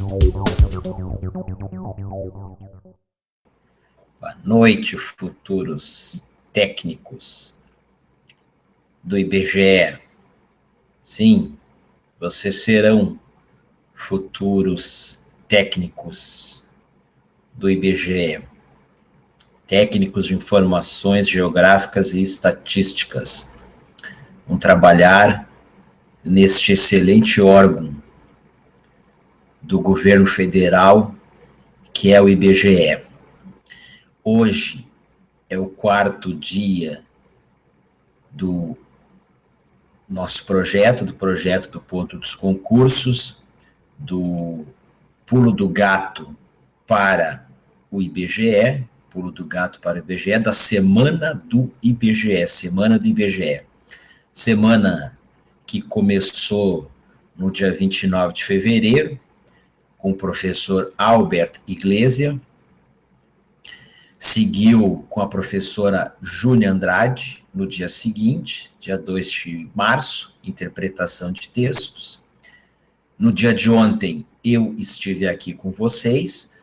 Boa noite, futuros técnicos do IBGE. Sim, vocês serão futuros técnicos do IBGE, técnicos de informações geográficas e estatísticas. Vão trabalhar neste excelente órgão do governo federal, que é o IBGE. Hoje é o quarto dia do nosso projeto, do Ponto dos Concursos, do Pulo do Gato para o IBGE, Pulo do Gato para o IBGE, da Semana do IBGE, Semana que começou no dia 29 de fevereiro, com o professor Albert Iglesias, seguiu com a professora Júlia Andrade no dia seguinte, dia 2 de março, interpretação de textos. No dia de ontem, eu estive aqui com vocês,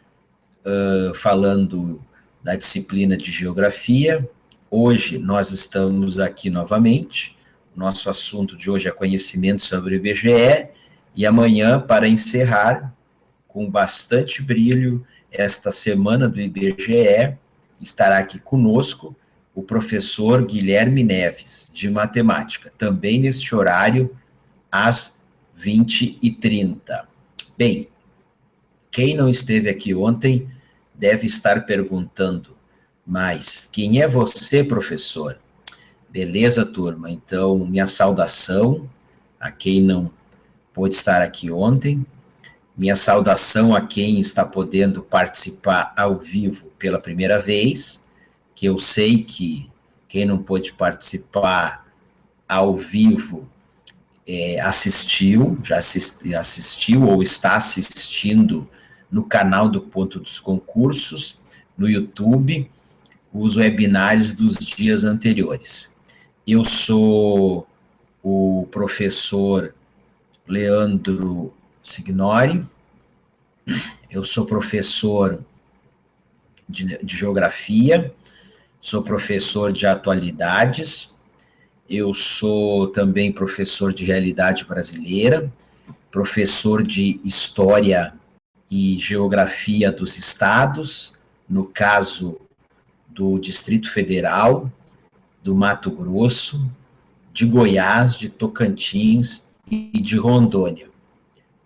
falando da disciplina de geografia. Hoje nós estamos aqui novamente. Nosso assunto de hoje é conhecimento sobre o IBGE, e amanhã, para encerrar, com bastante brilho, esta semana do IBGE, estará aqui conosco o professor Guilherme Neves, de matemática, também neste horário, às 20h30. Bem, quem não esteve aqui ontem deve estar perguntando, mas quem é você, professor? Beleza, turma? Então, minha saudação a quem não pôde estar aqui ontem, minha saudação a quem está podendo participar ao vivo pela primeira vez, que eu sei que quem não pôde participar ao vivo já assistiu ou está assistindo no canal do Ponto dos Concursos, no YouTube, os webinários dos dias anteriores. Eu sou o professor Leandro Signori, eu sou professor de geografia, sou professor de atualidades, eu sou também professor de realidade brasileira, professor de história e geografia dos estados, no caso do Distrito Federal, do Mato Grosso, de Goiás, de Tocantins e de Rondônia.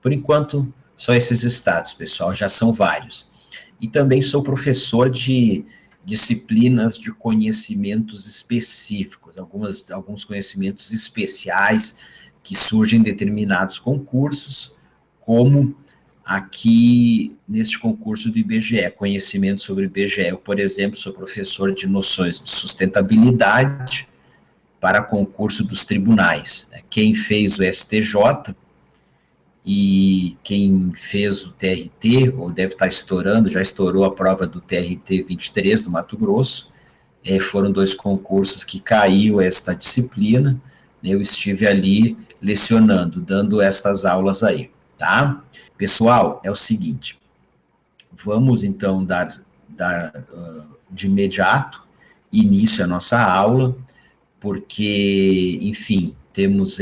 Por enquanto, só esses estados, pessoal, já são vários. E também sou professor de disciplinas de conhecimentos específicos, alguns conhecimentos especiais que surgem em determinados concursos, como aqui neste concurso do IBGE, conhecimento sobre o IBGE. Eu, por exemplo, sou professor de noções de sustentabilidade para concurso dos tribunais. Quem fez o STJ e quem fez o TRT, ou deve estar estourando, já estourou a prova do TRT 23 do Mato Grosso, foram 2 concursos que caiu esta disciplina, eu estive ali lecionando, dando estas aulas aí, tá? Pessoal, é o seguinte, vamos então dar de imediato início à nossa aula, porque, enfim, temos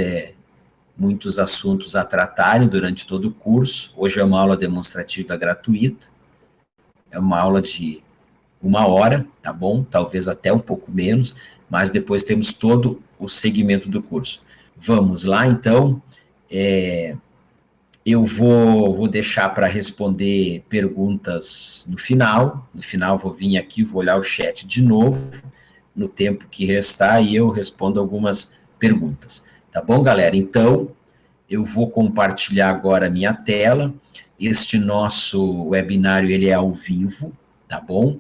muitos assuntos a tratarem durante todo o curso. Hoje é uma aula demonstrativa gratuita, é uma aula de 1 hora, tá bom? Talvez até um pouco menos, mas depois temos todo o segmento do curso. Vamos lá, então. Eu vou deixar para responder perguntas no final. No final vou vir aqui, vou olhar o chat de novo, no tempo que restar, e eu respondo algumas perguntas. Tá bom, galera? Então, eu vou compartilhar agora a minha tela. Este nosso webinário, ele é ao vivo, tá bom?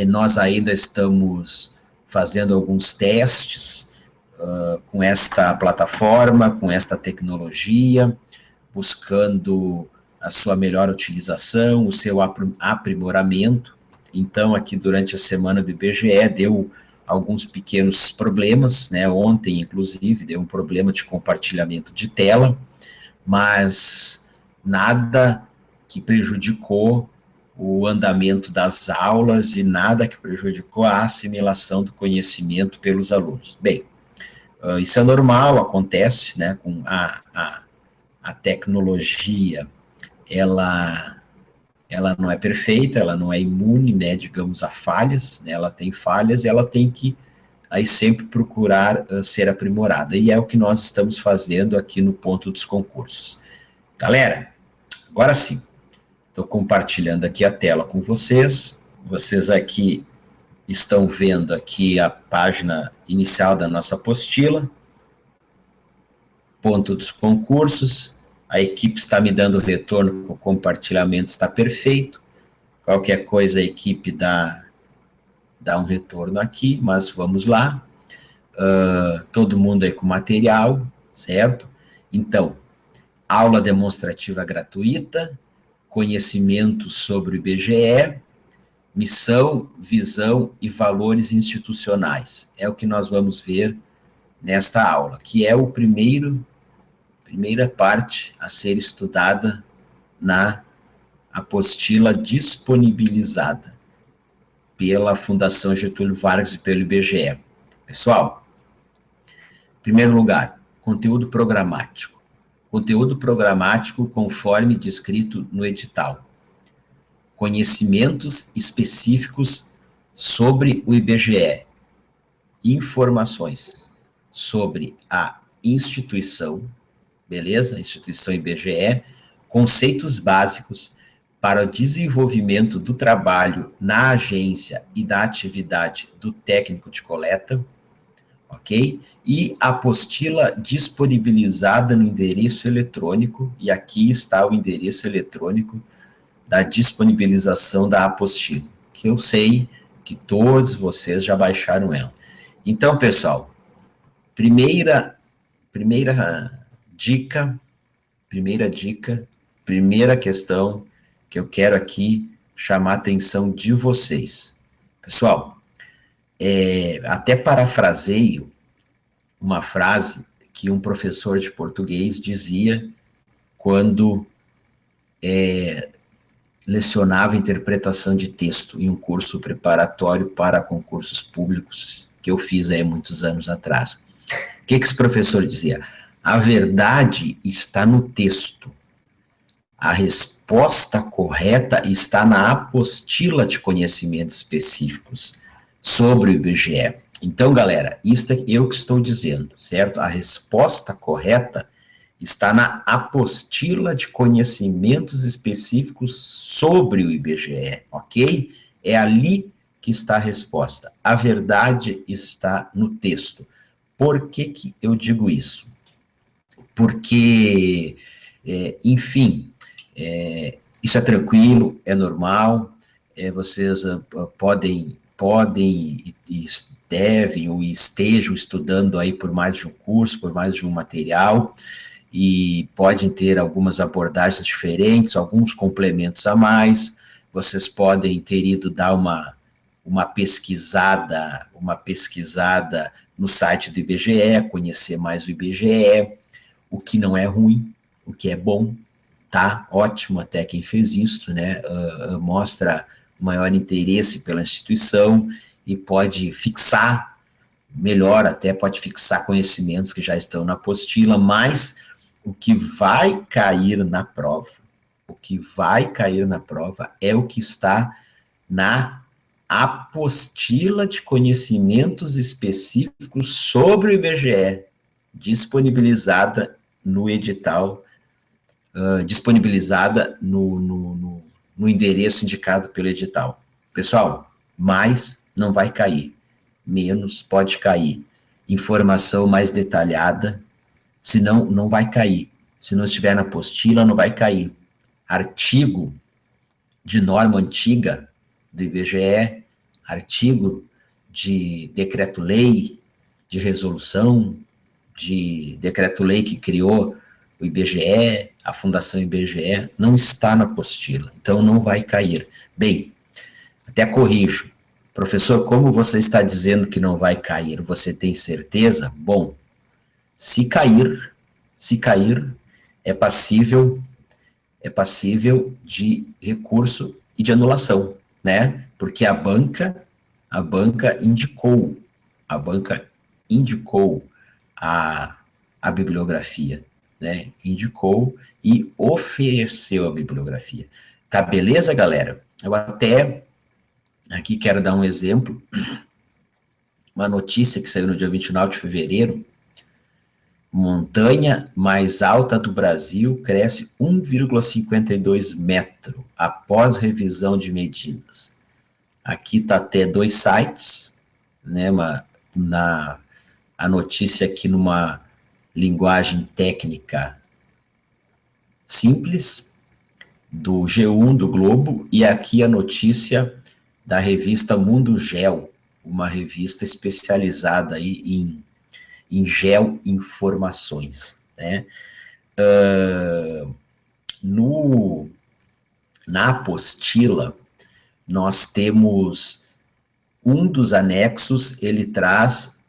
Nós ainda estamos fazendo alguns testes com esta plataforma, com esta tecnologia, buscando a sua melhor utilização, o seu aprimoramento. Então, aqui durante a semana do IBGE, deu alguns pequenos problemas, né? Ontem, inclusive, deu um problema de compartilhamento de tela, mas nada que prejudicou o andamento das aulas e nada que prejudicou a assimilação do conhecimento pelos alunos. Bem, isso é normal, acontece, né, com a tecnologia, ela não é perfeita, ela não é imune, né, digamos, a falhas, né, ela tem falhas e ela tem que aí sempre procurar ser aprimorada, e é o que nós estamos fazendo aqui no Ponto dos Concursos. Galera, agora sim, estou compartilhando aqui a tela com vocês aqui estão vendo aqui a página inicial da nossa apostila, Ponto dos Concursos, a equipe está me dando retorno que o compartilhamento está perfeito, qualquer coisa a equipe dá um retorno aqui, mas vamos lá, todo mundo aí com material, certo? Então, aula demonstrativa gratuita, conhecimento sobre o IBGE, missão, visão e valores institucionais. É o que nós vamos ver nesta aula, que é o primeira parte a ser estudada na apostila disponibilizada pela Fundação Getúlio Vargas e pelo IBGE. Pessoal, em primeiro lugar, conteúdo programático. Conteúdo programático conforme descrito no edital. Conhecimentos específicos sobre o IBGE. Informações sobre a instituição, beleza? Instituição IBGE. Conceitos básicos para o desenvolvimento do trabalho na agência e da atividade do técnico de coleta, ok? E apostila disponibilizada no endereço eletrônico, e aqui está o endereço eletrônico da disponibilização da apostila, que eu sei que todos vocês já baixaram ela. Então, pessoal, primeira dica, primeira questão que eu quero aqui chamar a atenção de vocês. Pessoal, até parafraseio uma frase que um professor de português dizia quando lecionava interpretação de texto em um curso preparatório para concursos públicos que eu fiz aí muitos anos atrás. O que esse professor dizia? A verdade está no texto. A resposta correta está na apostila de conhecimentos específicos sobre o IBGE. Então, galera, isso é eu que estou dizendo, certo? A resposta correta está na apostila de conhecimentos específicos sobre o IBGE, ok? É ali que está a resposta. A verdade está no texto. Por que eu digo isso? Porque, enfim, isso é tranquilo, é normal, vocês podem e devem ou estejam estudando aí por mais de um curso, por mais de um material, e podem ter algumas abordagens diferentes, alguns complementos a mais, vocês podem ter ido dar uma pesquisada no site do IBGE, conhecer mais o IBGE, o que não é ruim, o que é bom, tá? Ótimo até quem fez isso, né? Mostra maior interesse pela instituição e pode fixar, melhor até, pode fixar conhecimentos que já estão na apostila, mas o que vai cair na prova, é o que está na apostila de conhecimentos específicos sobre o IBGE, disponibilizada no edital, disponibilizada no endereço indicado pelo edital. Pessoal, mais não vai cair, menos pode cair. Informação mais detalhada, senão não vai cair. Se não estiver na apostila, não vai cair. Artigo de norma antiga do IBGE, artigo de decreto-lei, de resolução, de decreto-lei que criou o IBGE, a Fundação IBGE, não está na apostila, então não vai cair. Bem, até corrijo, professor, como você está dizendo que não vai cair, você tem certeza? Bom, se cair, é passível é passível de recurso e de anulação, né? Porque a banca indicou, a, a bibliografia, né? Indicou e ofereceu a bibliografia. Tá beleza, galera? Eu até aqui quero dar um exemplo, uma notícia que saiu no dia 29 de fevereiro. Montanha mais alta do Brasil cresce 1,52 metro após revisão de medidas. Aqui está até 2 sites, né? A notícia aqui numa linguagem técnica simples, do G1 do Globo, e aqui a notícia da revista Mundo Geo, uma revista especializada aí em geoinformações, né? Na apostila, nós temos um dos anexos, ele traz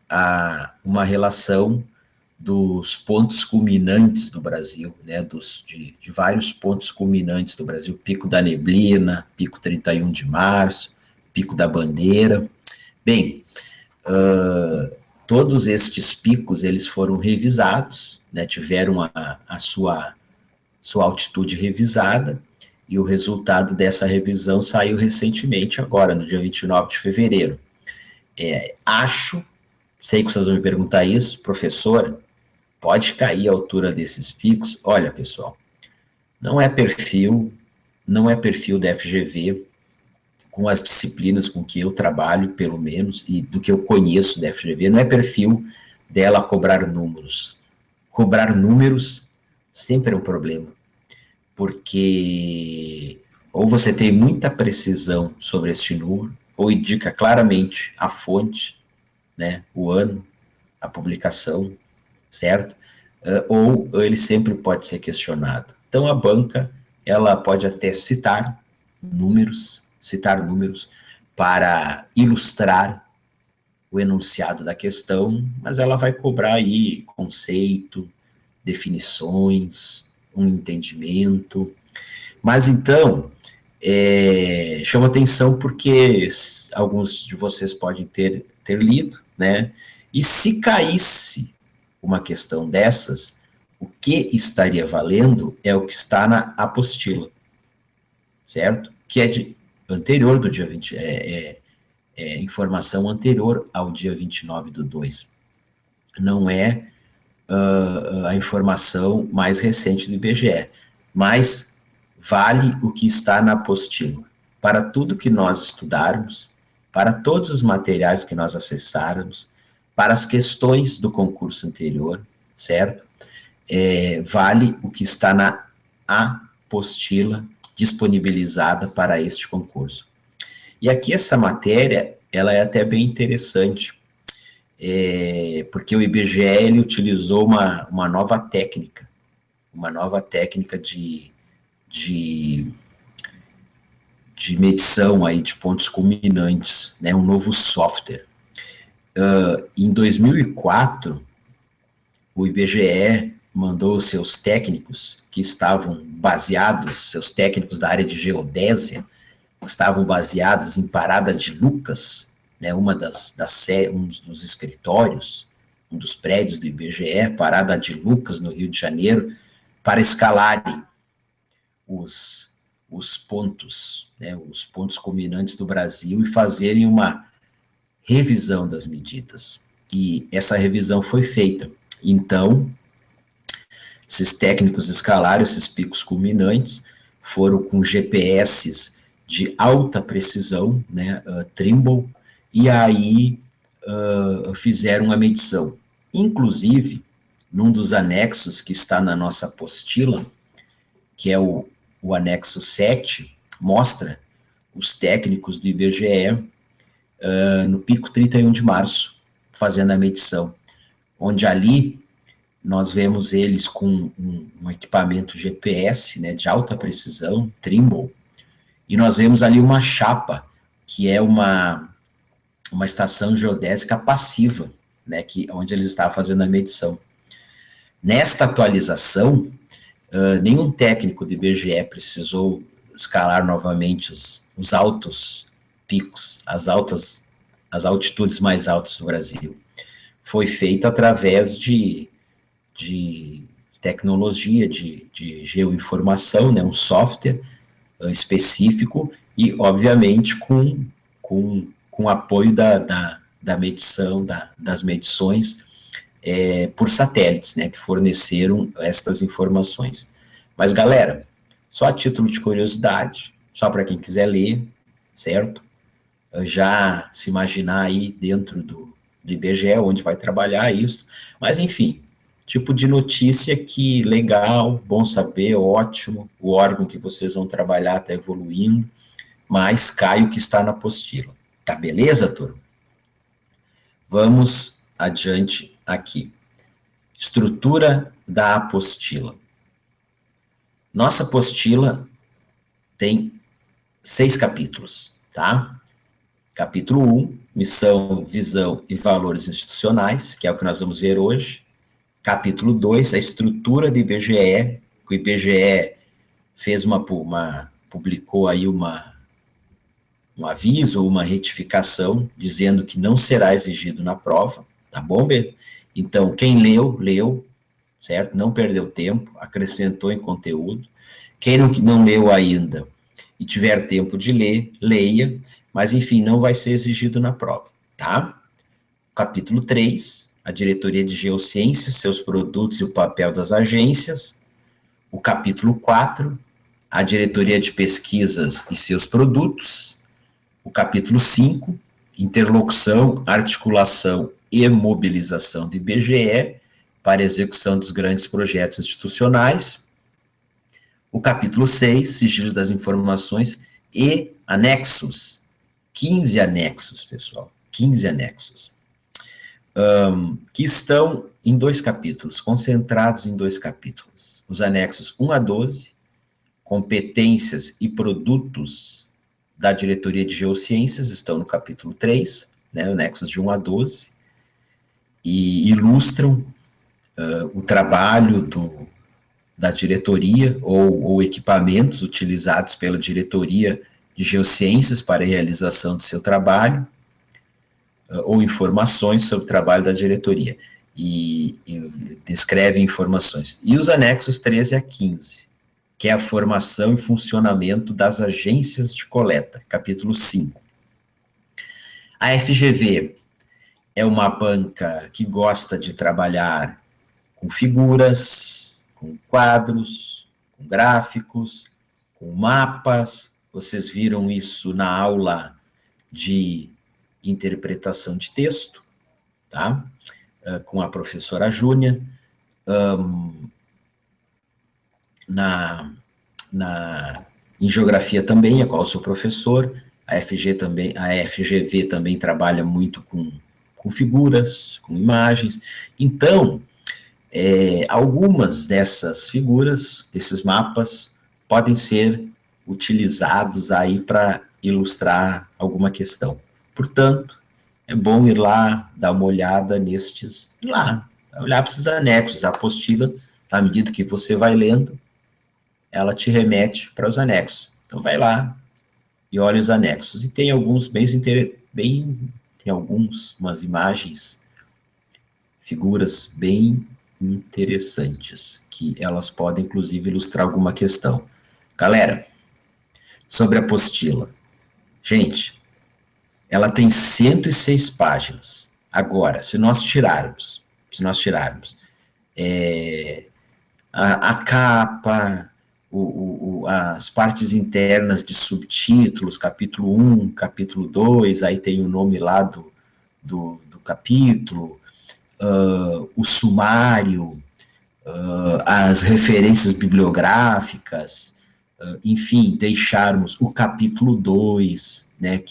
uma relação dos pontos culminantes do Brasil, né, de vários pontos culminantes do Brasil, Pico da Neblina, Pico 31 de Março, Pico da Bandeira. Bem, todos estes picos, eles foram revisados, né, tiveram a sua altitude revisada, e o resultado dessa revisão saiu recentemente, agora, no dia 29 de fevereiro. Sei que vocês vão me perguntar isso, professor, pode cair a altura desses picos? Olha, pessoal, não é perfil da FGV, com as disciplinas com que eu trabalho, pelo menos, e do que eu conheço da FGV, não é perfil dela cobrar números. Cobrar números sempre é um problema, porque ou você tem muita precisão sobre este número, ou indica claramente a fonte, né, o ano, a publicação, certo? Ou ele sempre pode ser questionado. Então, a banca, ela pode até citar números para ilustrar o enunciado da questão, mas ela vai cobrar aí conceito, definições, um entendimento. Mas então, chama atenção porque alguns de vocês podem ter lido, né? E se caísse uma questão dessas, o que estaria valendo é o que está na apostila, certo? Que é anterior do dia 20, informação anterior ao dia 29/2. Não é a informação mais recente do IBGE, mas vale o que está na apostila. Para tudo que nós estudarmos, para todos os materiais que nós acessarmos, para as questões do concurso anterior, certo? Vale o que está na apostila disponibilizada para este concurso. E aqui essa matéria, ela é até bem interessante, porque o IBGE, ele utilizou uma nova técnica de medição aí de pontos culminantes, né, um novo software. Em 2004, o IBGE mandou seus técnicos que estavam baseados, seus técnicos da área de geodésia, estavam baseados em Parada de Lucas, né, um dos escritórios, um dos prédios do IBGE, Parada de Lucas, no Rio de Janeiro, para escalarem os pontos, né, os pontos culminantes do Brasil e fazerem uma revisão das medidas. E essa revisão foi feita. Então, esses técnicos escalaram esses picos culminantes, foram com GPS de alta precisão, né, Trimble, e aí fizeram a medição. Inclusive, num dos anexos que está na nossa apostila, que é o anexo 7, mostra os técnicos do IBGE no pico 31 de março, fazendo a medição, onde ali nós vemos eles com um equipamento GPS, né, de alta precisão, Trimble, e nós vemos ali uma chapa, que é uma estação geodésica passiva, né, onde eles estavam fazendo a medição. Nesta atualização, Nenhum técnico do IBGE precisou escalar novamente os altos picos, as altitudes mais altas do Brasil. Foi feito através de tecnologia, de geoinformação, né, um software específico e, obviamente, com apoio da medição, das medições por satélites, né, que forneceram estas informações. Mas, galera, só a título de curiosidade, só para quem quiser ler, certo? Já se imaginar aí dentro do IBGE, onde vai trabalhar isso, mas, enfim, tipo de notícia que legal, bom saber, ótimo, o órgão que vocês vão trabalhar está evoluindo, mas cai o que está na apostila. Tá beleza, turma? Vamos adiante aqui. Estrutura da apostila. Nossa apostila tem 6 capítulos, tá? Capítulo 1, missão, visão e valores institucionais, que é o que nós vamos ver hoje. Capítulo 2, a estrutura do IBGE, que o IBGE fez publicou aí um aviso ou uma retificação, dizendo que não será exigido na prova, tá bom, Bê? Então, quem leu, certo? Não perdeu tempo, acrescentou em conteúdo. Quem não leu ainda e tiver tempo de ler, leia, mas, enfim, não vai ser exigido na prova, tá? Capítulo 3, a diretoria de geociências, seus produtos e o papel das agências. O capítulo 4, a diretoria de pesquisas e seus produtos. O capítulo 5, interlocução, articulação e mobilização do IBGE para execução dos grandes projetos institucionais. O capítulo 6, sigilo das informações e anexos. 15 anexos, pessoal, 15 anexos. Que estão em 2 capítulos, concentrados em 2 capítulos. Os anexos 1 a 12, competências e produtos da diretoria de geociências, estão no capítulo 3, né, anexos de 1 a 12, e ilustram o trabalho da diretoria ou equipamentos utilizados pela diretoria de geociências para a realização do seu trabalho, ou informações sobre o trabalho da diretoria, e descreve informações. E os anexos 13 a 15, que é a formação e funcionamento das agências de coleta, capítulo 5. A FGV é uma banca que gosta de trabalhar com figuras, com quadros, com gráficos, com mapas. Vocês viram isso na aula de interpretação de texto, tá? Com a professora Júnia. Em geografia também, a qual eu sou professor. A FGV também trabalha muito com figuras, com imagens. Então, algumas dessas figuras, desses mapas, podem ser utilizados aí para ilustrar alguma questão. Portanto, é bom ir lá, dar uma olhada olhar para esses anexos. A apostila, à medida que você vai lendo, ela te remete para os anexos. Então, vai lá e olha os anexos. E tem alguns tem umas imagens, figuras bem interessantes, que elas podem, inclusive, ilustrar alguma questão. Galera, sobre a apostila. Gente, ela tem 106 páginas. Agora, se nós tirarmos a capa, as partes internas de subtítulos, capítulo 1, capítulo 2, aí tem o nome lá do capítulo, o sumário, as referências bibliográficas, enfim, deixarmos o capítulo 2, né,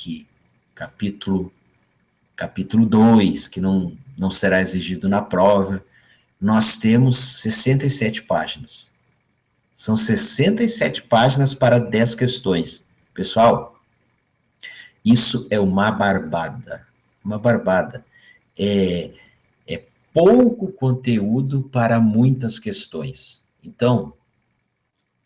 capítulo 2, que não será exigido na prova. Nós temos 67 páginas. São 67 páginas para 10 questões. Pessoal, isso é uma barbada. Uma barbada. É pouco conteúdo para muitas questões. Então,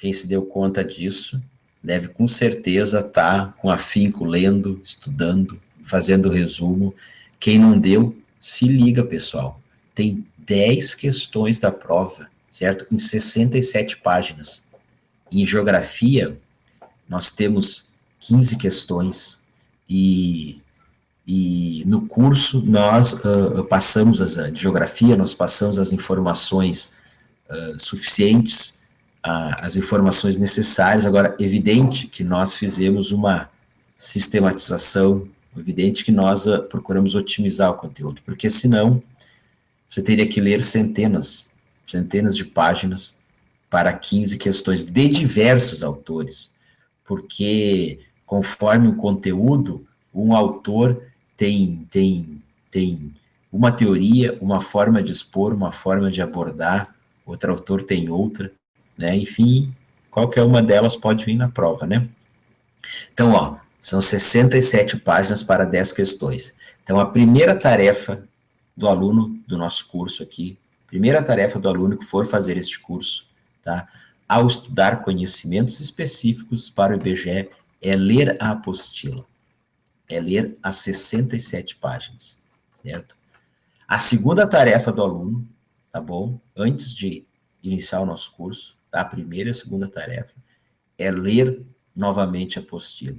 quem se deu conta disso deve com certeza estar com afinco lendo, estudando, fazendo resumo. Quem não deu, se liga, pessoal. Tem 10 questões da prova, certo? Em 67 páginas. Em geografia, nós temos 15 questões e no curso nós passamos de geografia, nós passamos as informações suficientes, as informações necessárias. Agora, evidente que nós fizemos uma sistematização, evidente que nós procuramos otimizar o conteúdo, porque senão você teria que ler centenas de páginas para 15 questões de diversos autores, porque conforme o conteúdo, um autor tem uma teoria, uma forma de expor, uma forma de abordar, outro autor tem outra, né? Enfim, qualquer uma delas pode vir na prova, né? Então, ó, são 67 páginas para 10 questões. Então, a primeira tarefa do aluno do nosso curso aqui, primeira tarefa do aluno que for fazer este curso, tá? Ao estudar conhecimentos específicos para o IBGE, é ler a apostila. É ler as 67 páginas, certo? A segunda tarefa do aluno, tá bom? Antes de iniciar o nosso curso, tá? A primeira e a segunda tarefa é ler novamente a apostila.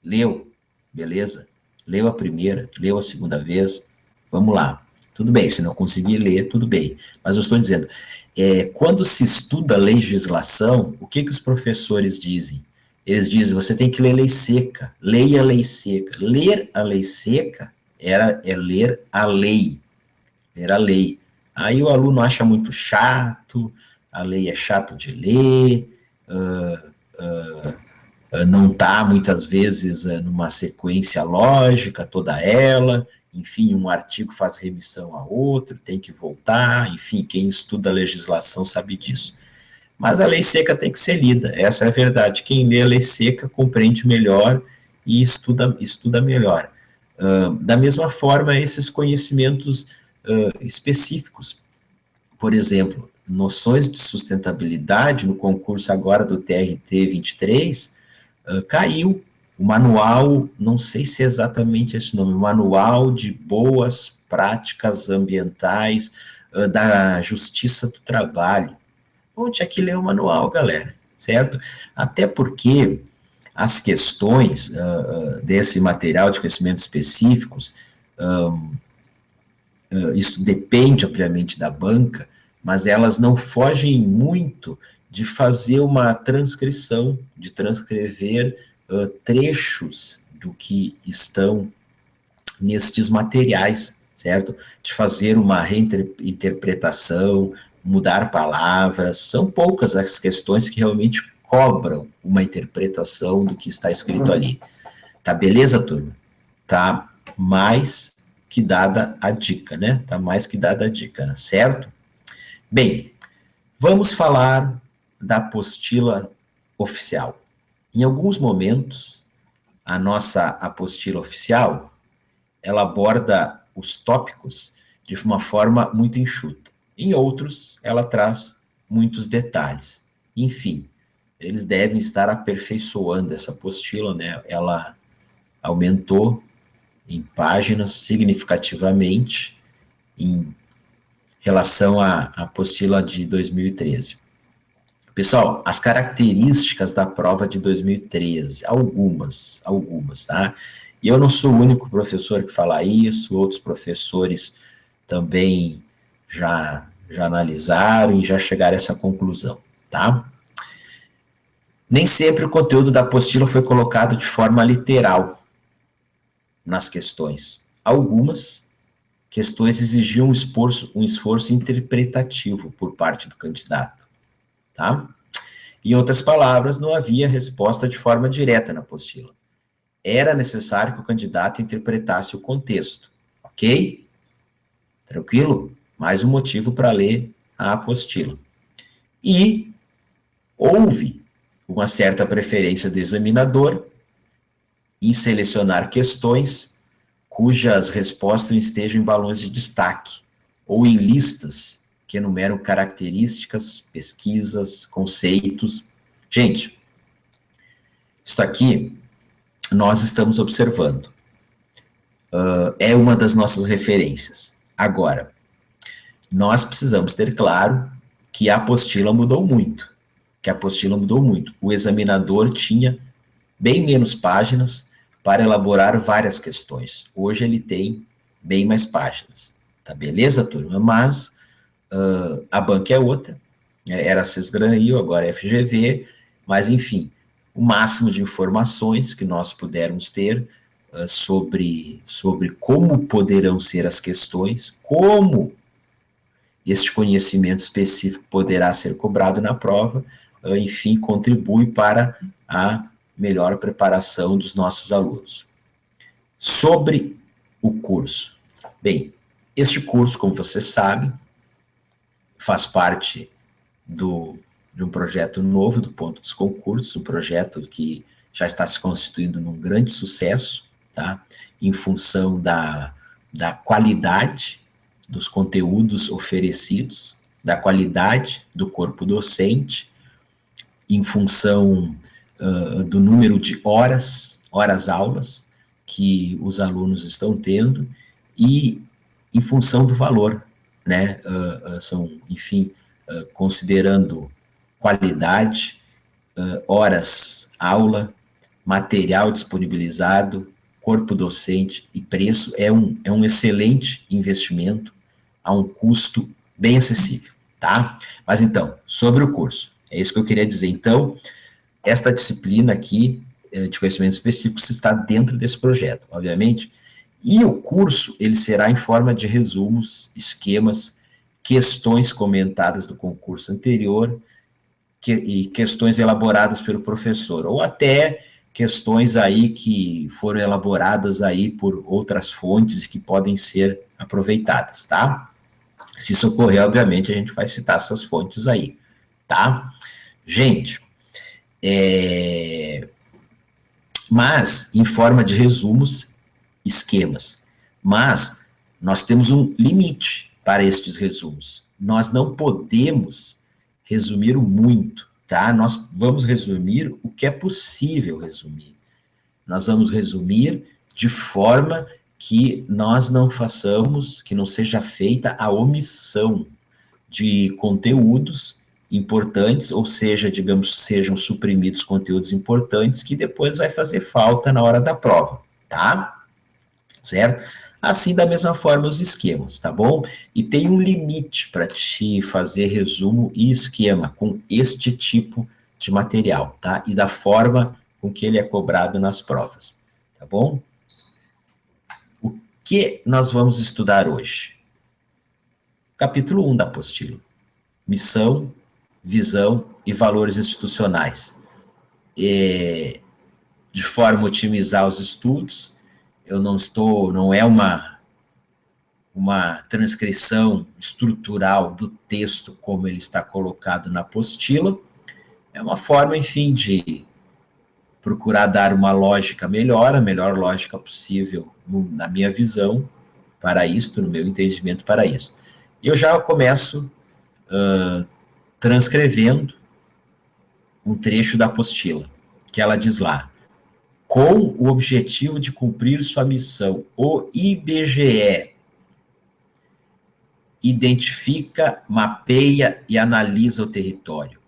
Leu, beleza? Leu a primeira, leu a segunda vez, vamos lá. Tudo bem, se não conseguir ler, tudo bem. Mas eu estou dizendo, quando se estuda legislação, o que os professores dizem? Eles dizem, você tem que ler lei seca, leia a lei seca. Ler a lei seca é ler a lei. Ler a lei. Aí o aluno acha muito chato, a lei é chato de ler, não está muitas vezes numa sequência lógica toda ela, enfim, um artigo faz remissão a outro, tem que voltar, enfim, quem estuda a legislação sabe disso. Mas a lei seca tem que ser lida, essa é a verdade. Quem lê a lei seca compreende melhor e estuda melhor. Da mesma forma, esses conhecimentos específicos, por exemplo, noções de sustentabilidade, no concurso agora do TRT 23, caiu o manual, não sei se é exatamente esse nome, Manual de Boas Práticas Ambientais da Justiça do Trabalho. Bom, tinha que ler o manual, galera, certo? Até porque as questões desse material de conhecimentos específicos, isso depende, obviamente, da banca, mas elas não fogem muito de fazer uma transcrição, de transcrever trechos do que estão nestes materiais, certo? De fazer uma reinterpretação, mudar palavras, são poucas as questões que realmente cobram uma interpretação do que está escrito ali. Tá beleza, turma? Tá mais que dada a dica, né? Tá mais que dada a dica, certo? Bem, vamos falar da apostila oficial. Em alguns momentos, a nossa apostila oficial, ela aborda os tópicos de uma forma muito enxuta. Em outros, ela traz muitos detalhes. Enfim, eles devem estar aperfeiçoando essa apostila, né? Ela aumentou em páginas significativamente em relação à apostila de 2013. Pessoal, as características da prova de 2013, algumas, tá? E eu não sou o único professor que fala isso, outros professores também já analisaram e já chegaram a essa conclusão, tá? Nem sempre o conteúdo da apostila foi colocado de forma literal nas questões. Algumas questões exigiam um esforço interpretativo por parte do candidato, tá? Em outras palavras, não havia resposta de forma direta na apostila. Era necessário que o candidato interpretasse o contexto, ok? Tranquilo? Mais um motivo para ler a apostila. E houve uma certa preferência do examinador em selecionar questões cujas respostas estejam em balões de destaque ou em listas que enumeram características, pesquisas, conceitos Gente, isso aqui nós estamos observando. É uma das nossas referências. Agora, nós precisamos ter claro que a apostila mudou muito. O examinador tinha bem menos páginas para elaborar várias questões. Hoje ele tem bem mais páginas. Tá beleza, turma? Mas a banca é outra. Era CESGRAN-IO, agora é FGV, mas enfim, o máximo de informações que nós pudermos ter sobre como poderão ser as questões, como este conhecimento específico poderá ser cobrado na prova, enfim, contribui para a melhor preparação dos nossos alunos. Sobre o curso. Bem, este curso, como você sabe, faz parte de um projeto novo do Ponto dos Concursos, um projeto que já está se constituindo num grande sucesso, tá? Em função da qualidade dos conteúdos oferecidos, da qualidade do corpo docente, em função do número de horas-aulas que os alunos estão tendo e em função do valor, né? São, enfim, considerando qualidade, horas-aula, material disponibilizado, corpo docente e preço, é um excelente investimento a um custo bem acessível, tá? Mas então, sobre o curso, é isso que eu queria dizer. Então, esta disciplina aqui de conhecimentos específicos está dentro desse projeto, obviamente, e o curso, ele será em forma de resumos, esquemas, questões comentadas do concurso anterior e questões elaboradas pelo professor, ou até questões aí que foram elaboradas aí por outras fontes que podem ser aproveitadas, tá? Se isso ocorrer, obviamente, a gente vai citar essas fontes aí, tá? Gente, mas em forma de resumos, esquemas, mas nós temos um limite para estes resumos. Nós não podemos resumir muito, tá? Nós vamos resumir o que é possível resumir. Nós vamos resumir de forma que nós não façamos, que não seja feita a omissão de conteúdos importantes, ou seja, digamos, sejam suprimidos conteúdos importantes que depois vai fazer falta na hora da prova, tá? Certo? Assim, da mesma forma, os esquemas, tá bom? E tem um limite para te fazer resumo e esquema com este tipo de material, tá? E da forma com que ele é cobrado nas provas, tá bom? O que nós vamos estudar hoje? Capítulo 1 da apostila. Missão, visão e valores institucionais. De forma a otimizar os estudos, não é uma transcrição estrutural do texto como ele está colocado na apostila, é uma forma, enfim, de procurar dar uma lógica melhor, a melhor lógica possível na minha visão para isto, no meu entendimento para isso. E eu já começo transcrevendo um trecho da apostila, que ela diz lá: com o objetivo de cumprir sua missão, o IBGE identifica, mapeia e analisa o território,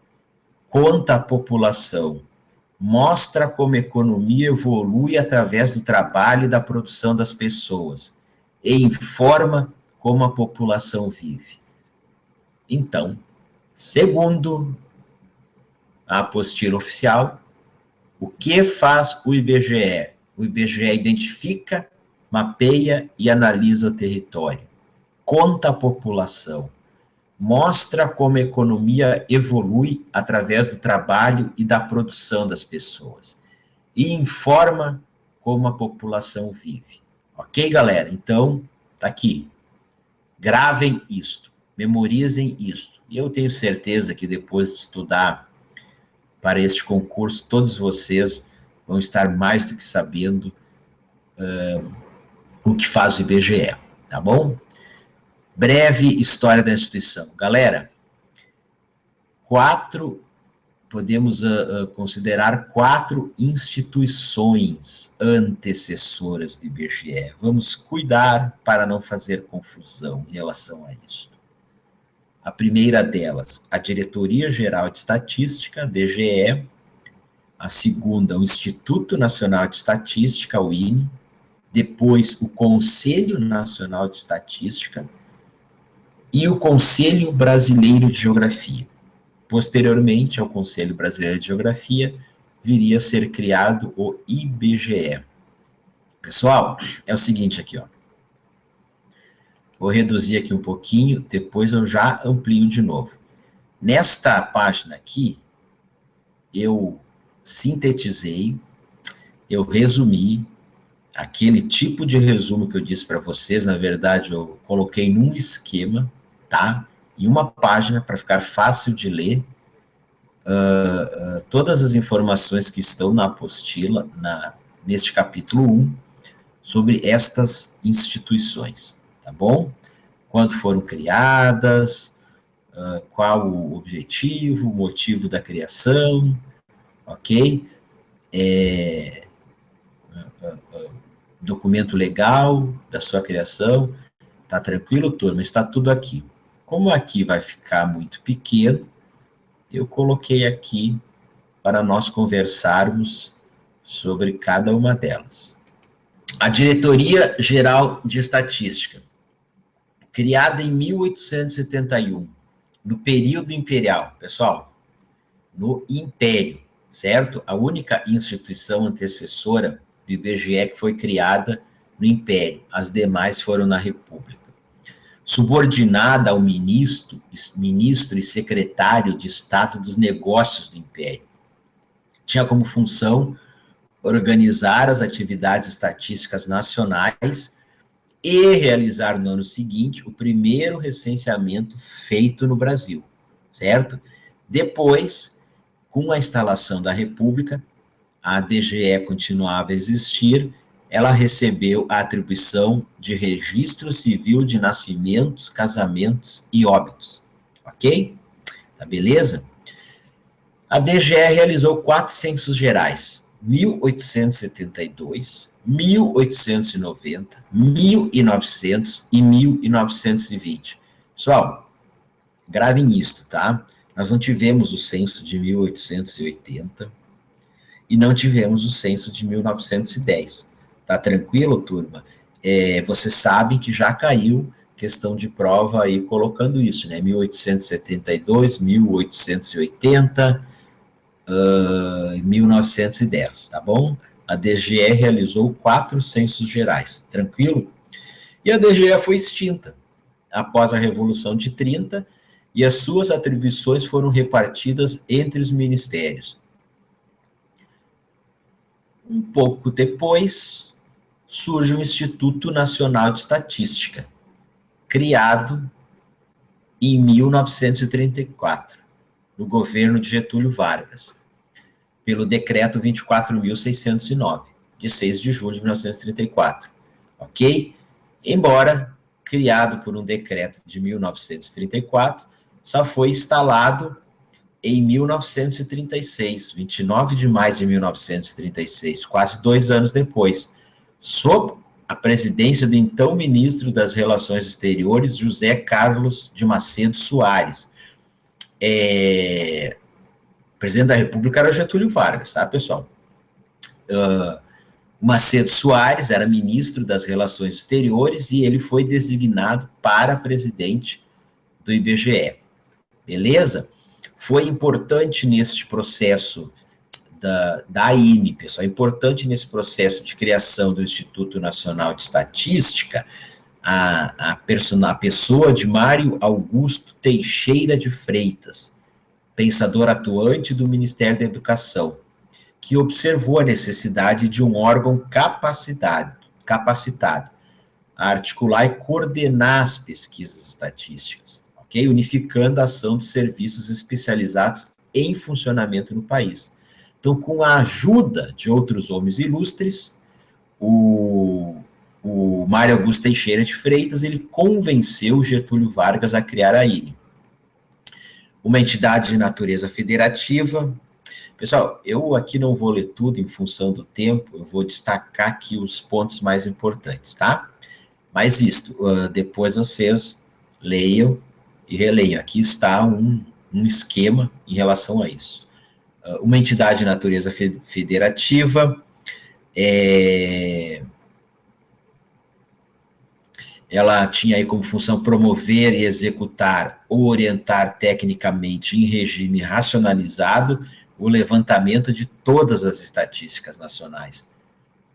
conta a população, mostra como a economia evolui através do trabalho e da produção das pessoas, e informa como a população vive. Então, segundo a apostila oficial, o que faz o IBGE? O IBGE identifica, mapeia e analisa o território, conta a população, mostra como a economia evolui através do trabalho e da produção das pessoas, e informa como a população vive. Ok, galera? Então, tá aqui. Gravem isto, memorizem isto. E eu tenho certeza que depois de estudar para este concurso, todos vocês vão estar mais do que sabendo o que faz o IBGE, tá bom? Breve história da instituição. Galera, 4 podemos considerar 4 instituições antecessoras do IBGE. Vamos cuidar para não fazer confusão em relação a isso. A primeira delas, a Diretoria Geral de Estatística, DGE. A segunda, o Instituto Nacional de Estatística, o INE. Depois, o Conselho Nacional de Estatística e o Conselho Brasileiro de Geografia. Posteriormente ao Conselho Brasileiro de Geografia, viria a ser criado o IBGE. Pessoal, é o seguinte aqui, ó. Vou reduzir aqui um pouquinho, depois eu já amplio de novo. Nesta página aqui, eu sintetizei, eu resumi, aquele tipo de resumo que eu disse para vocês, na verdade, eu coloquei num esquema, tá? Em uma página, para ficar fácil de ler, todas as informações que estão na apostila, neste capítulo 1, sobre estas instituições, tá bom? Quando foram criadas, qual o objetivo, o motivo da criação, ok? Documento legal da sua criação, tá tranquilo, turma? Está tudo aqui. Como aqui vai ficar muito pequeno, eu coloquei aqui para nós conversarmos sobre cada uma delas. A Diretoria Geral de Estatística, criada em 1871, no período imperial, pessoal, no Império, certo? A única instituição antecessora do IBGE que foi criada no Império, as demais foram na República. Subordinada ao ministro e secretário de Estado dos Negócios do Império. Tinha como função organizar as atividades estatísticas nacionais e realizar no ano seguinte o primeiro recenseamento feito no Brasil, certo? Depois, com a instalação da República, a DGE continuava a existir, ela recebeu a atribuição de registro civil de nascimentos, casamentos e óbitos, ok? Tá beleza? A DGE realizou 4 censos gerais, 1872, 1890, 1900 e 1920. Pessoal, gravem isto, tá? Nós não tivemos o censo de 1880 e não tivemos o censo de 1910. Tá tranquilo, turma? Vocês sabem que já caiu questão de prova aí colocando isso, né? 1872, 1880, 1910, tá bom? A DGE realizou 4 censos gerais, tranquilo? E a DGE foi extinta após a Revolução de 30 e as suas atribuições foram repartidas entre os ministérios. Um pouco depois, surge o Instituto Nacional de Estatística, criado em 1934, no governo de Getúlio Vargas, pelo decreto 24.609, de 6 de julho de 1934, ok? Embora criado por um decreto de 1934, só foi instalado em 1936, 29 de maio de 1936, quase 2 anos depois, sob a presidência do então ministro das Relações Exteriores, José Carlos de Macedo Soares. O presidente da República era Getúlio Vargas, tá, pessoal? Macedo Soares era ministro das Relações Exteriores e ele foi designado para presidente do IBGE. Beleza? Foi importante neste processo da INE, pessoal, importante nesse processo de criação do Instituto Nacional de Estatística, a pessoa de Mário Augusto Teixeira de Freitas, pensador atuante do Ministério da Educação, que observou a necessidade de um órgão capacitado a articular e coordenar as pesquisas estatísticas, ok? Unificando a ação de serviços especializados em funcionamento no país. Então, com a ajuda de outros homens ilustres, o Mário Augusto Teixeira de Freitas, ele convenceu Getúlio Vargas a criar a INE. Uma entidade de natureza federativa. Pessoal, eu aqui não vou ler tudo em função do tempo, eu vou destacar aqui os pontos mais importantes, tá? Mas isto, depois vocês leiam e releiam. Aqui está um esquema em relação a isso. Uma entidade de natureza federativa, ela tinha aí como função promover e executar ou orientar tecnicamente em regime racionalizado o levantamento de todas as estatísticas nacionais.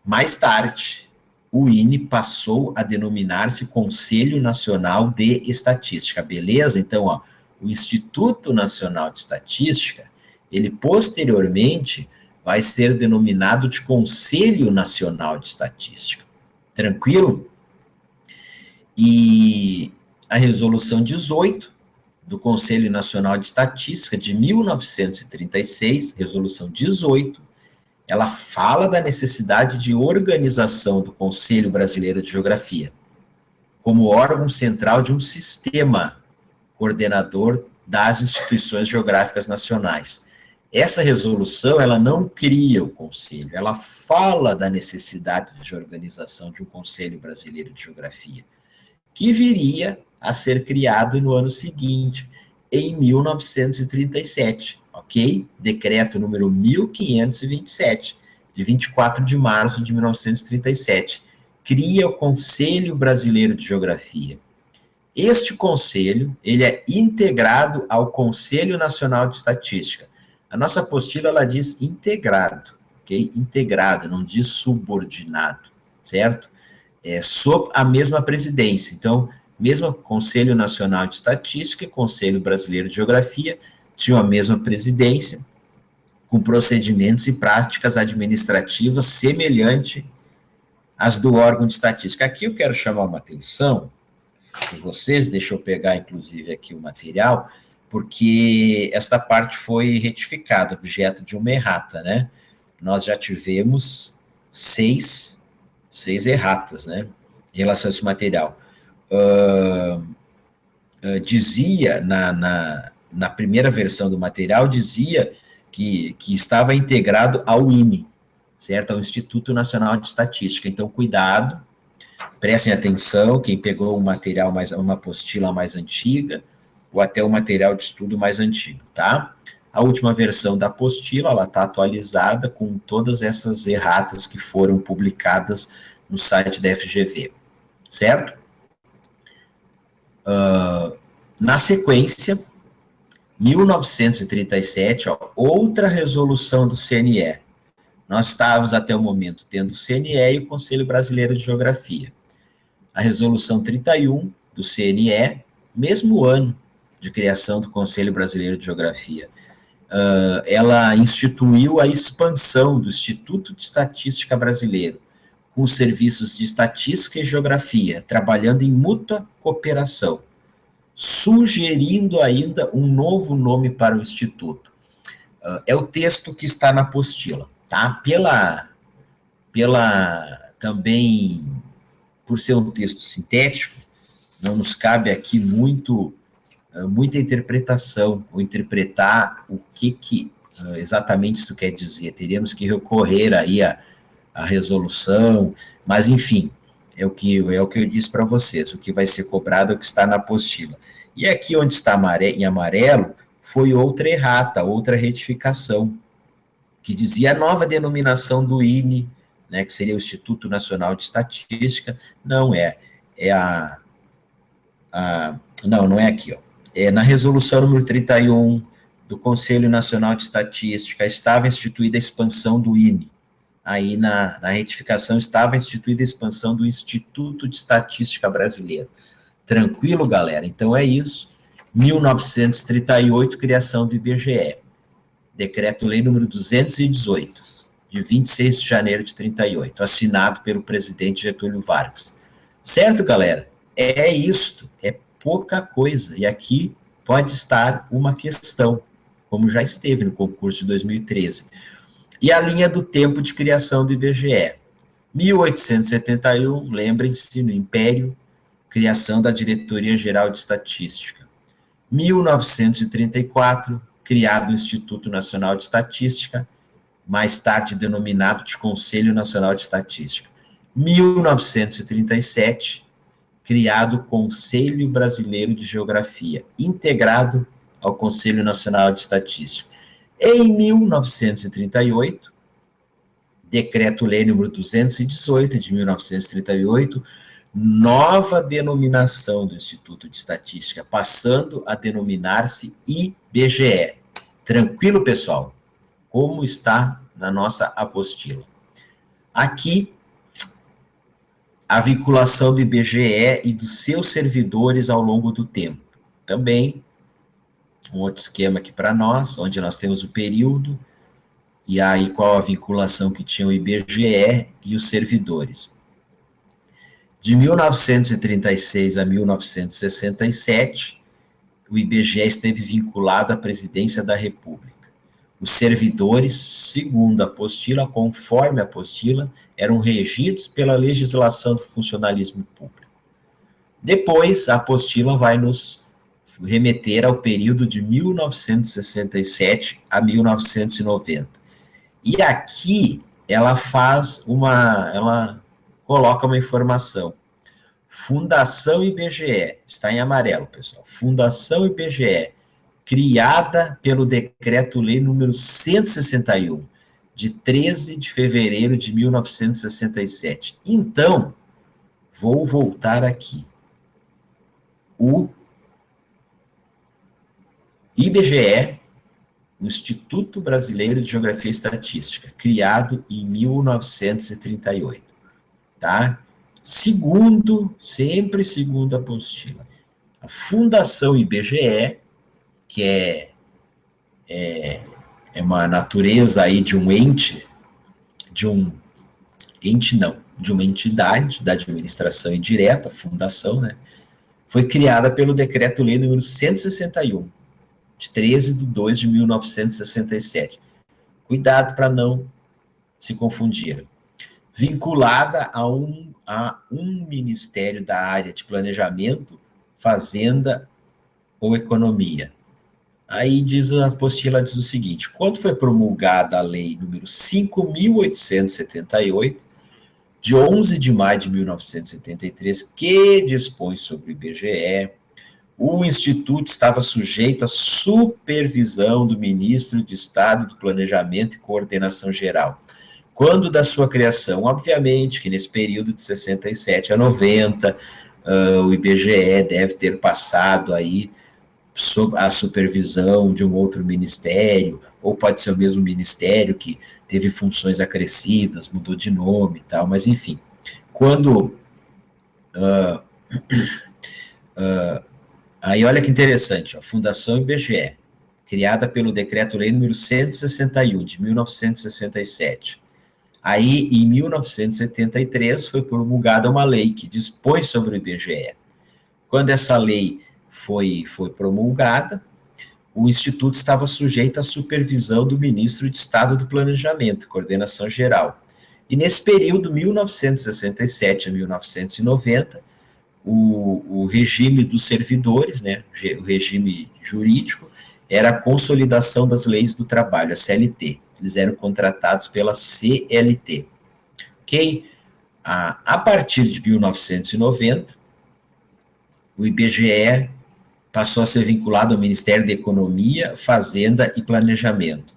Mais tarde, o INE passou a denominar-se Conselho Nacional de Estatística, beleza? Então, ó, o Instituto Nacional de Estatística, ele posteriormente vai ser denominado de Conselho Nacional de Estatística. Tranquilo? E a Resolução 18 do Conselho Nacional de Estatística de 1936, Resolução 18, ela fala da necessidade de organização do Conselho Brasileiro de Geografia como órgão central de um sistema coordenador das instituições geográficas nacionais. Essa resolução, ela não cria o conselho, ela fala da necessidade de organização de um Conselho Brasileiro de Geografia, que viria a ser criado no ano seguinte, em 1937, ok? Decreto número 1527, de 24 de março de 1937, cria o Conselho Brasileiro de Geografia. Este conselho, ele é integrado ao Conselho Nacional de Estatística. A nossa apostila, ela diz integrado, ok? Integrado, não diz subordinado, certo? Sob a mesma presidência. Então, mesmo Conselho Nacional de Estatística e Conselho Brasileiro de Geografia tinham a mesma presidência, com procedimentos e práticas administrativas semelhantes às do órgão de estatística. Aqui eu quero chamar uma atenção de vocês, deixa eu pegar inclusive aqui o material, porque esta parte foi retificada, objeto de uma errata, né? Nós já tivemos seis erratas, né, em relação a esse material. Dizia, na primeira versão do material, dizia que estava integrado ao INE, certo? Ao Instituto Nacional de Estatística. Então, cuidado, prestem atenção, quem pegou um material, uma apostila mais antiga, ou até o material de estudo mais antigo, tá? A última versão da apostila, ela está atualizada com todas essas erratas que foram publicadas no site da FGV, certo? Na sequência, 1937, ó, outra resolução do CNE. Nós estávamos até o momento tendo o CNE e o Conselho Brasileiro de Geografia. A resolução 31 do CNE, mesmo ano de criação do Conselho Brasileiro de Geografia, ela instituiu a expansão do Instituto de Estatística Brasileiro, com os serviços de estatística e geografia, trabalhando em mútua cooperação, sugerindo ainda um novo nome para o Instituto. É o texto que está na apostila, tá? Também, por ser um texto sintético, não nos cabe aqui muita interpretação, ou interpretar o que exatamente isso quer dizer. Teríamos que recorrer aí a resolução, mas enfim, é o que eu disse para vocês, o que vai ser cobrado é o que está na apostila. E aqui onde está em amarelo, foi outra errata, outra retificação, que dizia a nova denominação do INE, né, que seria o Instituto Nacional de Estatística, não é aqui, ó. Na resolução número 31 do Conselho Nacional de Estatística, estava instituída a expansão do INE. Aí na retificação estava instituída a expansão do Instituto de Estatística Brasileiro. Tranquilo, galera? Então é isso. 1938, criação do IBGE. Decreto-lei número 218, de 26 de janeiro de 38, assinado pelo presidente Getúlio Vargas. Certo, galera? É isto, é pouca coisa. E aqui pode estar uma questão, como já esteve no concurso de 2013. E a linha do tempo de criação do IBGE. 1871, lembrem-se, no Império, criação da Diretoria Geral de Estatística. 1934, criado o Instituto Nacional de Estatística, mais tarde denominado de Conselho Nacional de Estatística. 1937, criado o Conselho Brasileiro de Geografia, integrado ao Conselho Nacional de Estatística. Em 1938, Decreto-Lei número 218, de 1938, nova denominação do Instituto de Estatística, passando a denominar-se IBGE. Tranquilo, pessoal? Como está na nossa apostila? Aqui, a vinculação do IBGE e dos seus servidores ao longo do tempo. Também, um outro esquema aqui para nós, onde nós temos o período, e aí qual a vinculação que tinha o IBGE e os servidores. De 1936 a 1967, o IBGE esteve vinculado à presidência da República. Os servidores, segundo a apostila, conforme a apostila, eram regidos pela legislação do funcionalismo público. Depois, a apostila vai nos remeter ao período de 1967 a 1990. E aqui ela coloca uma informação. Fundação IBGE, está em amarelo, pessoal. Fundação IBGE, criada pelo Decreto-Lei número 161, de 13 de fevereiro de 1967. Então, vou voltar aqui. O IBGE, o Instituto Brasileiro de Geografia e Estatística, criado em 1938, tá? Sempre segundo a apostila. A Fundação IBGE, que é uma natureza aí de uma entidade da administração indireta, fundação, né? Foi criada pelo Decreto-Lei número 161, de 13 de 2 de 1967. Cuidado para não se confundir. Vinculada a um ministério da área de planejamento, fazenda ou economia. Aí a apostila diz o seguinte: quando foi promulgada a lei número 5.878, de 11 de maio de 1973, que dispõe sobre o IBGE, o Instituto estava sujeito à supervisão do Ministro de Estado do Planejamento e Coordenação Geral. Quando da sua criação, obviamente que nesse período de 67 a 90, o IBGE deve ter passado aí sob a supervisão de um outro ministério, ou pode ser o mesmo ministério que teve funções acrescidas, mudou de nome e tal, mas enfim. Quando... aí olha que interessante, ó, Fundação IBGE, criada pelo Decreto-Lei número 161, de 1967. Aí, em 1973, foi promulgada uma lei que dispõe sobre o IBGE. Quando essa lei foi promulgada, o Instituto estava sujeito à supervisão do Ministro de Estado do Planejamento e Coordenação Geral. E nesse período, 1967 a 1990, o regime dos servidores, né, o regime jurídico, era a consolidação das leis do trabalho, a CLT. Eles eram contratados pela CLT. Ok? A partir de 1990, o IBGE passou a ser vinculado ao Ministério da Economia, Fazenda e Planejamento.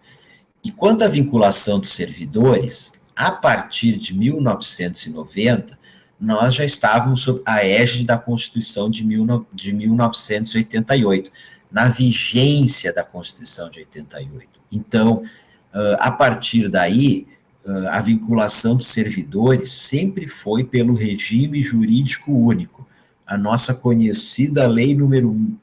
E quanto à vinculação dos servidores, a partir de 1990, nós já estávamos sob a égide da Constituição de 1988, na vigência da Constituição de 88. Então, a partir daí, a vinculação dos servidores sempre foi pelo regime jurídico único, a nossa conhecida lei número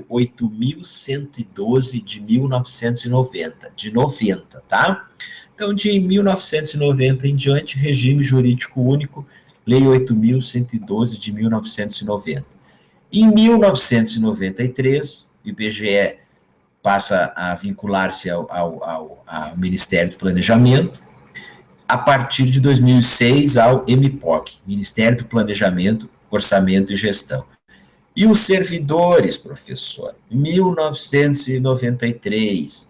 8.112 de 1990, de 90, tá? Então, de 1990 em diante, regime jurídico único, lei 8.112 de 1990. Em 1993, o IBGE passa a vincular-se ao Ministério do Planejamento, a partir de 2006 ao MPOC, Ministério do Planejamento, Orçamento e Gestão. E os servidores, professor, 1993,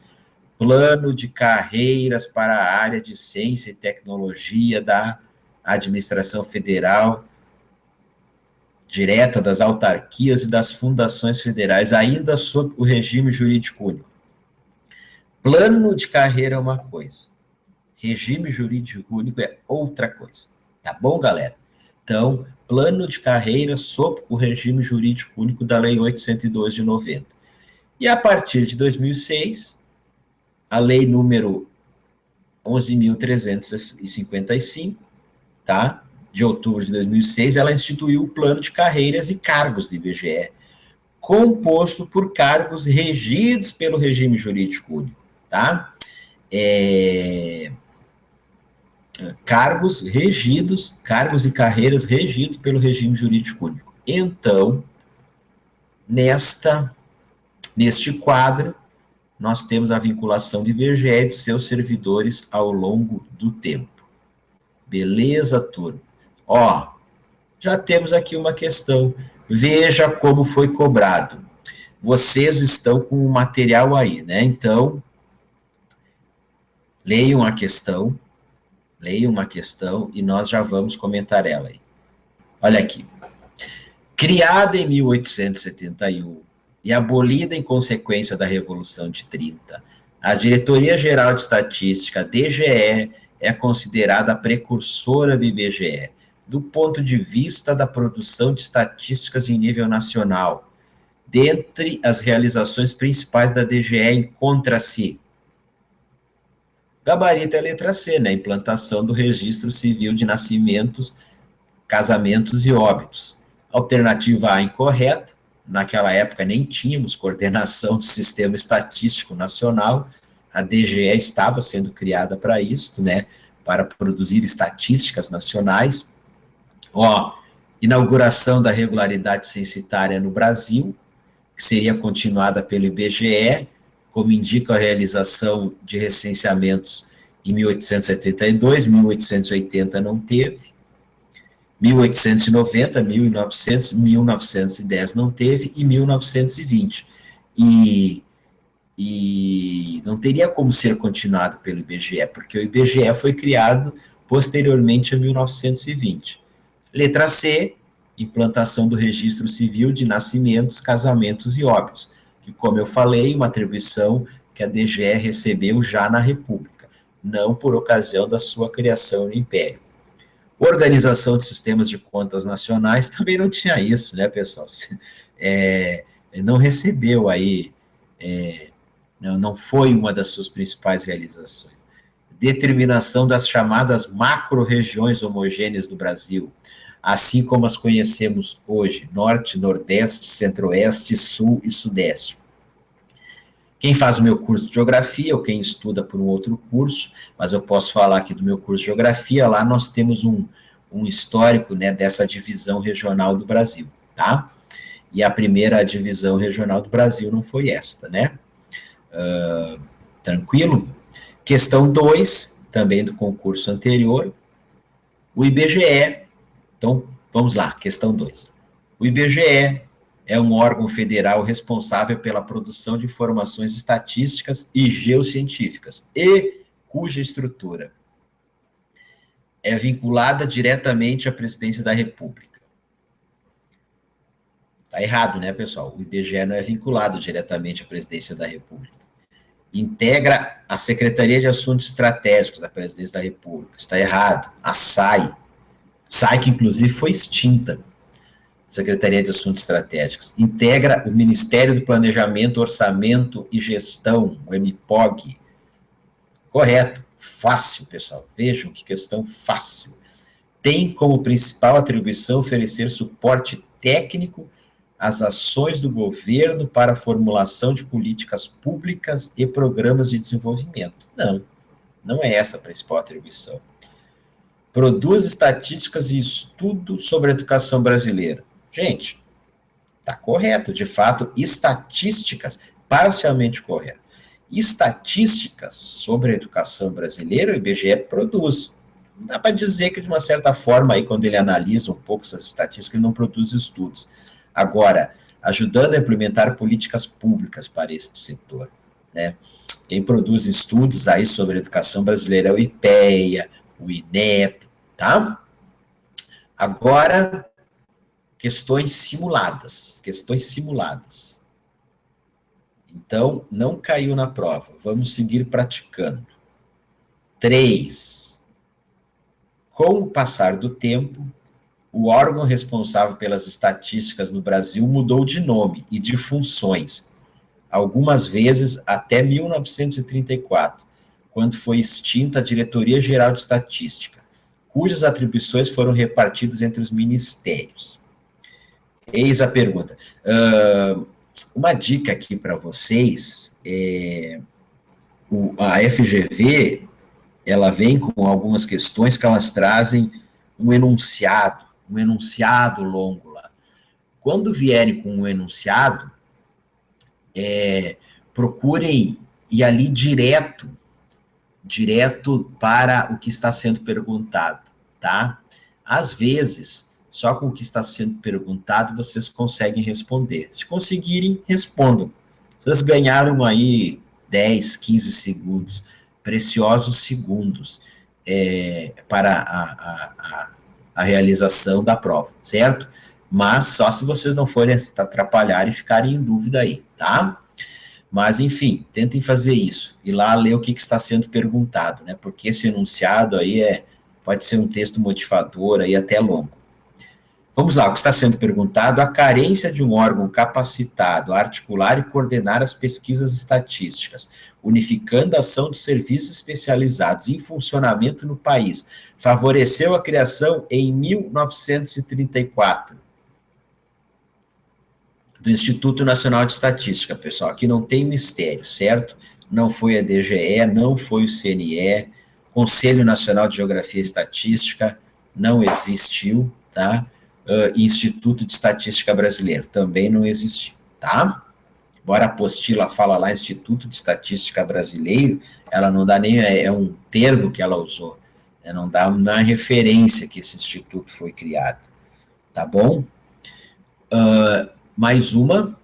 plano de carreiras para a área de ciência e tecnologia da administração federal, direta das autarquias e das fundações federais, ainda sob o regime jurídico único. Plano de carreira é uma coisa, regime jurídico único é outra coisa. Tá bom, galera? Então, plano de carreira sob o regime jurídico único da Lei 802 de 90. E a partir de 2006, a Lei número 11.355, tá? De outubro de 2006, ela instituiu o plano de carreiras e cargos do IBGE, composto por cargos regidos pelo regime jurídico único, tá? Cargos e carreiras regidos pelo regime jurídico único. Então, neste quadro, nós temos a vinculação do IBGE e de seus servidores ao longo do tempo. Beleza, turma? Ó, já temos aqui uma questão. Veja como foi cobrado. Vocês estão com o material aí, né? Então, leiam a questão e nós já vamos comentar ela aí. Olha aqui. Criada em 1871 e abolida em consequência da Revolução de 30, a Diretoria-Geral de Estatística, DGE, é considerada a precursora do IBGE, do ponto de vista da produção de estatísticas em nível nacional. Dentre as realizações principais da DGE encontra-se gabarito é a letra C, né? Implantação do Registro Civil de Nascimentos, Casamentos e Óbitos. Alternativa A, incorreta. Naquela época nem tínhamos coordenação do Sistema Estatístico Nacional. A DGE estava sendo criada para isso, né? Para produzir estatísticas nacionais. Ó, inauguração da regularidade censitária no Brasil, que seria continuada pelo IBGE, como indica a realização de recenseamentos em 1872, 1880 não teve, 1890, 1900, 1910 não teve, e 1920. E não teria como ser continuado pelo IBGE, porque o IBGE foi criado posteriormente a 1920. Letra C, implantação do Registro Civil de Nascimentos, Casamentos e Óbitos, que, como eu falei, uma atribuição que a DGE recebeu já na República, não por ocasião da sua criação no Império. Organização de sistemas de contas nacionais também não tinha isso, né, pessoal? Não recebeu aí, não foi uma das suas principais realizações. Determinação das chamadas macro-regiões homogêneas do Brasil, assim como as conhecemos hoje, Norte, Nordeste, Centro-Oeste, Sul e Sudeste. Quem faz o meu curso de Geografia, ou quem estuda por um outro curso, mas eu posso falar aqui do meu curso de Geografia, lá nós temos um histórico, né, dessa divisão regional do Brasil, tá? E a primeira divisão regional do Brasil não foi esta, né? Tranquilo? Questão 2, também do concurso anterior, o IBGE. Então, vamos lá, questão 2. O IBGE é um órgão federal responsável pela produção de informações estatísticas e geocientíficas, e cuja estrutura é vinculada diretamente à presidência da República. Está errado, né, pessoal? O IBGE não é vinculado diretamente à presidência da República. Integra a Secretaria de Assuntos Estratégicos da Presidência da República. Está errado. A SAI, que inclusive foi extinta, Secretaria de Assuntos Estratégicos. Integra o Ministério do Planejamento, Orçamento e Gestão, o MPOG. Correto. Fácil, pessoal. Vejam que questão fácil. Tem como principal atribuição oferecer suporte técnico às ações do governo para a formulação de políticas públicas e programas de desenvolvimento. Não é essa a principal atribuição. Produz estatísticas e estudo sobre a educação brasileira. Gente, está correto, de fato, estatísticas, parcialmente correto. Estatísticas sobre a educação brasileira, o IBGE produz. Não dá para dizer que, de uma certa forma, aí, quando ele analisa um pouco essas estatísticas, ele não produz estudos. Agora, ajudando a implementar políticas públicas para este setor, né? Quem produz estudos aí sobre a educação brasileira é o IPEA, o INEP, tá? Agora, questões simuladas. Então, não caiu na prova. Vamos seguir praticando. 3. Com o passar do tempo, o órgão responsável pelas estatísticas no Brasil mudou de nome e de funções, algumas vezes até 1934, quando foi extinta a Diretoria Geral de Estatística, cujas atribuições foram repartidas entre os ministérios. Eis a pergunta. Uma dica aqui para vocês, a FGV, ela vem com algumas questões que elas trazem um enunciado longo lá. Quando vierem com um enunciado, procurem ir ali direto para o que está sendo perguntado, tá? Às vezes, só com o que está sendo perguntado, vocês conseguem responder. Se conseguirem, respondam. Vocês ganharam aí 10, 15 segundos, preciosos segundos, para a realização da prova, certo? Mas só se vocês não forem atrapalhar e ficarem em dúvida aí, tá? Mas, enfim, tentem fazer isso. E lá ler o que está sendo perguntado, né? Porque esse enunciado aí pode ser um texto motivador aí até longo. Vamos lá, o que está sendo perguntado: a carência de um órgão capacitado a articular e coordenar as pesquisas estatísticas, unificando a ação de serviços especializados em funcionamento no país, favoreceu a criação em 1934 do Instituto Nacional de Estatística, pessoal. Aqui não tem mistério, certo? Não foi a DGE, não foi o CNE, Conselho Nacional de Geografia e Estatística, não existiu, tá? Instituto de Estatística Brasileiro, também não existiu, tá? Embora a apostila fala lá Instituto de Estatística Brasileiro, ela não dá nem, é um termo que ela usou, não dá uma referência que esse instituto foi criado, tá bom? Mais uma.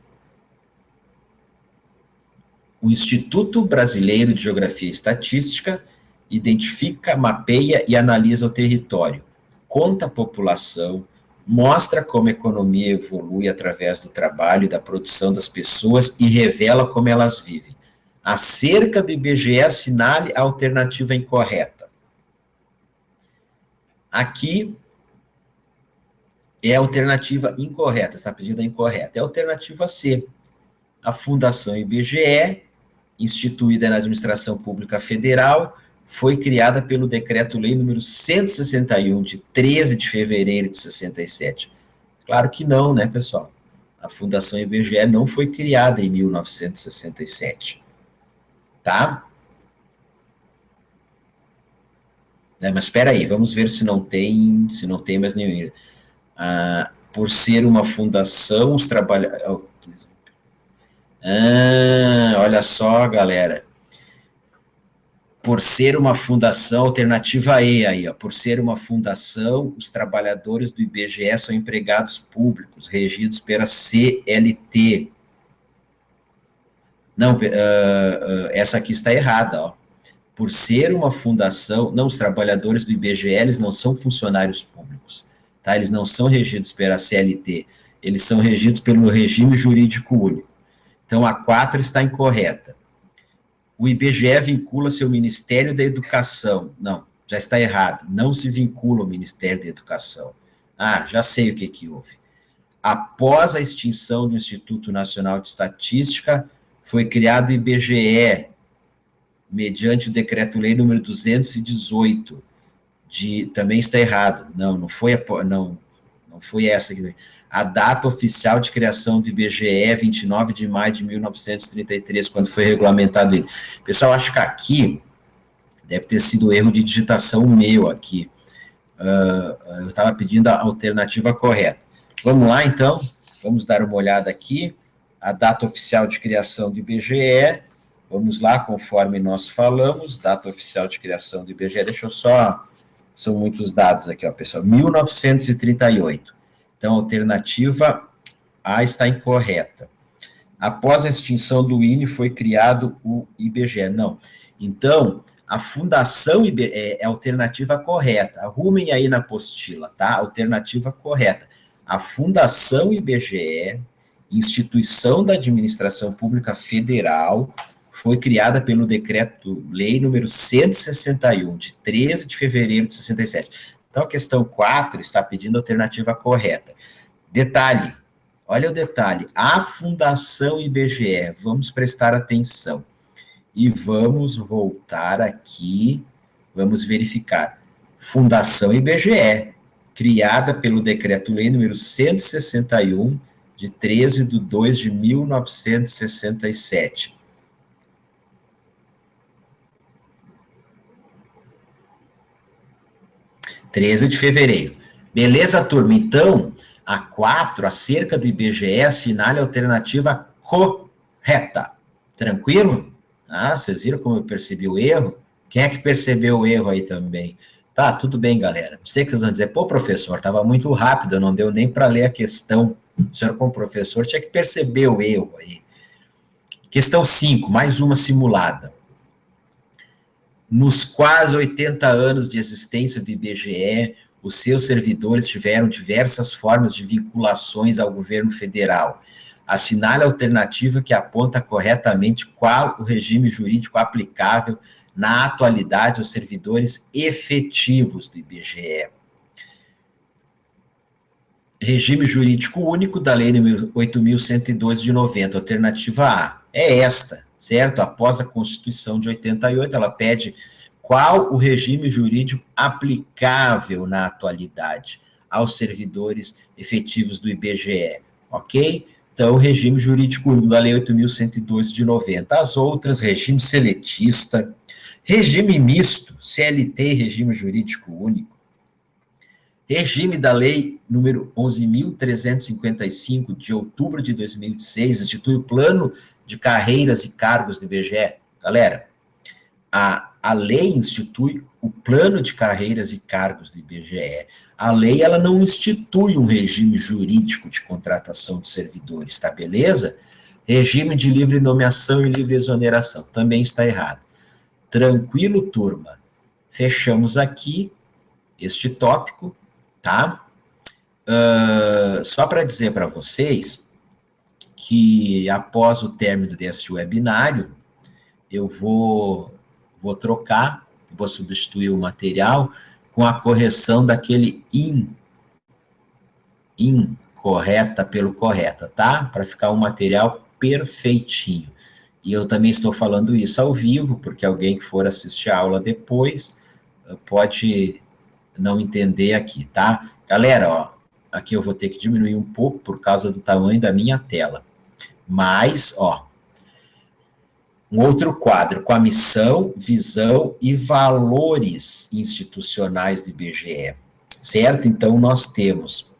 O Instituto Brasileiro de Geografia e Estatística identifica, mapeia e analisa o território, conta a população, mostra como a economia evolui através do trabalho e da produção das pessoas e revela como elas vivem. Acerca do IBGE, assinale a alternativa incorreta. Aqui é a alternativa incorreta, está pedindo a incorreta. É a alternativa C. A Fundação IBGE, instituída na Administração Pública Federal, foi criada pelo Decreto-Lei número 161, de 13 de fevereiro de 67. Claro que não, né, pessoal? A Fundação IBGE não foi criada em 1967. Tá? Mas espera aí, vamos ver se não tem mais nenhum. Por ser uma fundação, os trabalhadores... olha só, galera. Por ser uma fundação, alternativa E aí, ó. Por ser uma fundação, os trabalhadores do IBGE são empregados públicos, regidos pela CLT. Não, essa aqui está errada, ó. Por ser uma fundação, não, os trabalhadores do IBGE, eles não são funcionários públicos, tá? Eles não são regidos pela CLT, eles são regidos pelo regime jurídico único. Então, a 4 está incorreta. O IBGE vincula-se ao Ministério da Educação. Não, já está errado. Não se vincula ao Ministério da Educação. Já sei o que houve. Após a extinção do Instituto Nacional de Estatística, foi criado o IBGE, mediante o Decreto-Lei número 218. Também está errado. Não foi essa aqui. A data oficial de criação do IBGE é 29 de maio de 1933, quando foi regulamentado ele. Pessoal, acho que aqui deve ter sido erro de digitação meu aqui. Eu estava pedindo a alternativa correta. Vamos lá, então. Vamos dar uma olhada aqui. A data oficial de criação do IBGE. Vamos lá, conforme nós falamos. Data oficial de criação do IBGE. Deixa eu só... São muitos dados aqui, ó, pessoal. 1938. Então, alternativa A está incorreta. Após a extinção do INE, foi criado o IBGE. Não. Então, a Fundação IBGE é a alternativa correta. Arrumem aí na apostila, tá? Alternativa correta. A Fundação IBGE, instituição da administração pública federal, foi criada pelo Decreto-Lei número 161, de 13 de fevereiro de 67. Então, a questão 4 está pedindo a alternativa correta. Detalhe, olha o detalhe, a Fundação IBGE, vamos prestar atenção. E vamos voltar aqui, vamos verificar. Fundação IBGE, criada pelo Decreto-Lei número 161, de 13 de 2 de 1967. (13 de fevereiro). Beleza, turma? Então, a 4, acerca do IBGE, assinale a alternativa correta. Tranquilo? Ah, vocês viram como eu percebi o erro? Quem é que percebeu o erro aí também? Tá, tudo bem, galera. Sei que vocês vão dizer, pô, professor, estava muito rápido, não deu nem para ler a questão. O senhor, como professor, tinha que perceber o erro aí. Questão 5, mais uma simulada. Nos quase 80 anos de existência do IBGE, os seus servidores tiveram diversas formas de vinculações ao governo federal. Assinale a alternativa que aponta corretamente qual o regime jurídico aplicável na atualidade aos servidores efetivos do IBGE. Regime jurídico único da Lei nº 8.112 de 90, alternativa A. É esta, certo? Após a Constituição de 88, ela pede qual o regime jurídico aplicável na atualidade aos servidores efetivos do IBGE, ok? Então, o regime jurídico único da Lei 8.112 de 90. As outras, regime seletista, regime misto, CLT e regime jurídico único, regime da Lei número 11.355, de outubro de 2006, institui o plano de carreiras e cargos do IBGE. Galera, a lei institui o plano de carreiras e cargos do IBGE. A lei, ela não institui um regime jurídico de contratação de servidores, tá beleza? Regime de livre nomeação e livre exoneração, também está errado. Tranquilo, turma? Fechamos aqui este tópico, tá? Só para dizer para vocês que após o término deste webinário, eu vou trocar, vou substituir o material com a correção daquele incorreta pelo correta, tá? Para ficar um material perfeitinho. E eu também estou falando isso ao vivo, porque alguém que for assistir a aula depois pode não entender aqui, tá? Galera, ó, aqui eu vou ter que diminuir um pouco por causa do tamanho da minha tela. Mas, ó, um outro quadro com a missão, visão e valores institucionais do IBGE, certo? Então, nós temos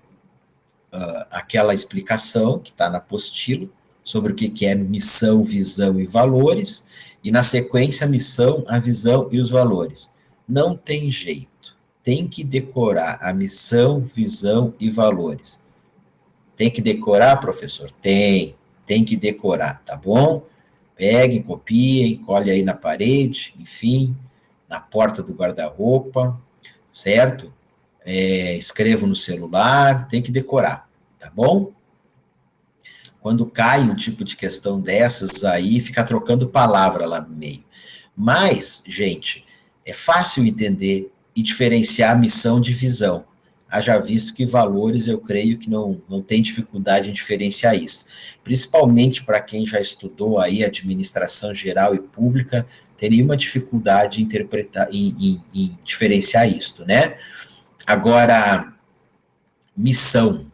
aquela explicação que está na apostila sobre o que é missão, visão e valores, e na sequência a missão, a visão e os valores. Não tem jeito, tem que decorar a missão, visão e valores. Tem que decorar, professor? Tem que decorar, tá bom? Peguem, copiem, colhem aí na parede, enfim, na porta do guarda-roupa, certo? Escrevam no celular, tem que decorar, tá bom? Quando cai um tipo de questão dessas aí, fica trocando palavra lá no meio. Mas, gente, é fácil entender e diferenciar missão de visão. Haja visto que valores, eu creio que não tem dificuldade em diferenciar isso. Principalmente para quem já estudou aí administração geral e pública, teria uma dificuldade em interpretar, em diferenciar isso, né? Agora, missão.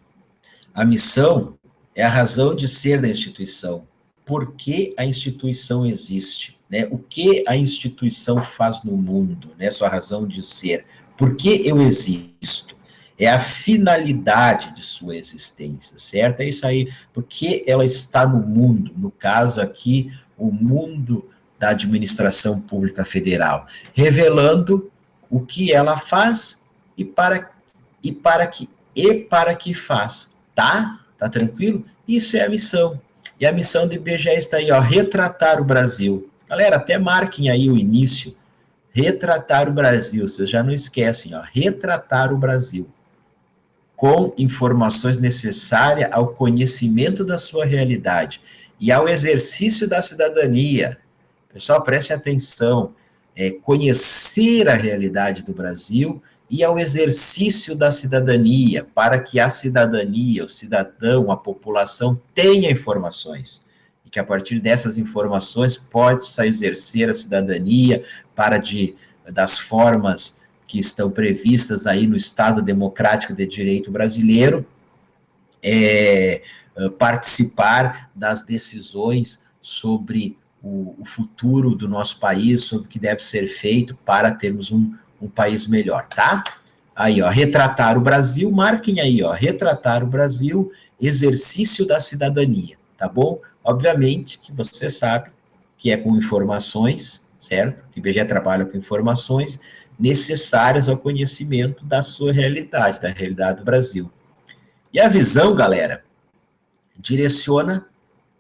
A missão é a razão de ser da instituição. Por que a instituição existe? Né? O que a instituição faz no mundo? Né? Sua razão de ser. Por que eu existo? É a finalidade de sua existência, certo? É isso aí, porque ela está no mundo, no caso aqui, o mundo da administração pública federal, revelando o que ela faz e para que faz, tá? Tá tranquilo? Isso é a missão. E a missão do IBGE está aí, ó, retratar o Brasil. Galera, até marquem aí o início. Retratar o Brasil, vocês já não esquecem, ó, retratar o Brasil com informações necessárias ao conhecimento da sua realidade e ao exercício da cidadania. Pessoal, prestem atenção, conhecer a realidade do Brasil e ao exercício da cidadania, para que a cidadania, o cidadão, a população tenha informações, e que a partir dessas informações possa exercer a cidadania das formas que estão previstas aí no Estado Democrático de Direito brasileiro, participar das decisões sobre o futuro do nosso país, sobre o que deve ser feito para termos um país melhor, tá? Aí, ó, retratar o Brasil, marquem aí, ó, retratar o Brasil, exercício da cidadania, tá bom? Obviamente que você sabe que é com informações, certo? Que o IBGE trabalha com informações necessárias ao conhecimento da sua realidade, da realidade do Brasil. E a visão, galera, direciona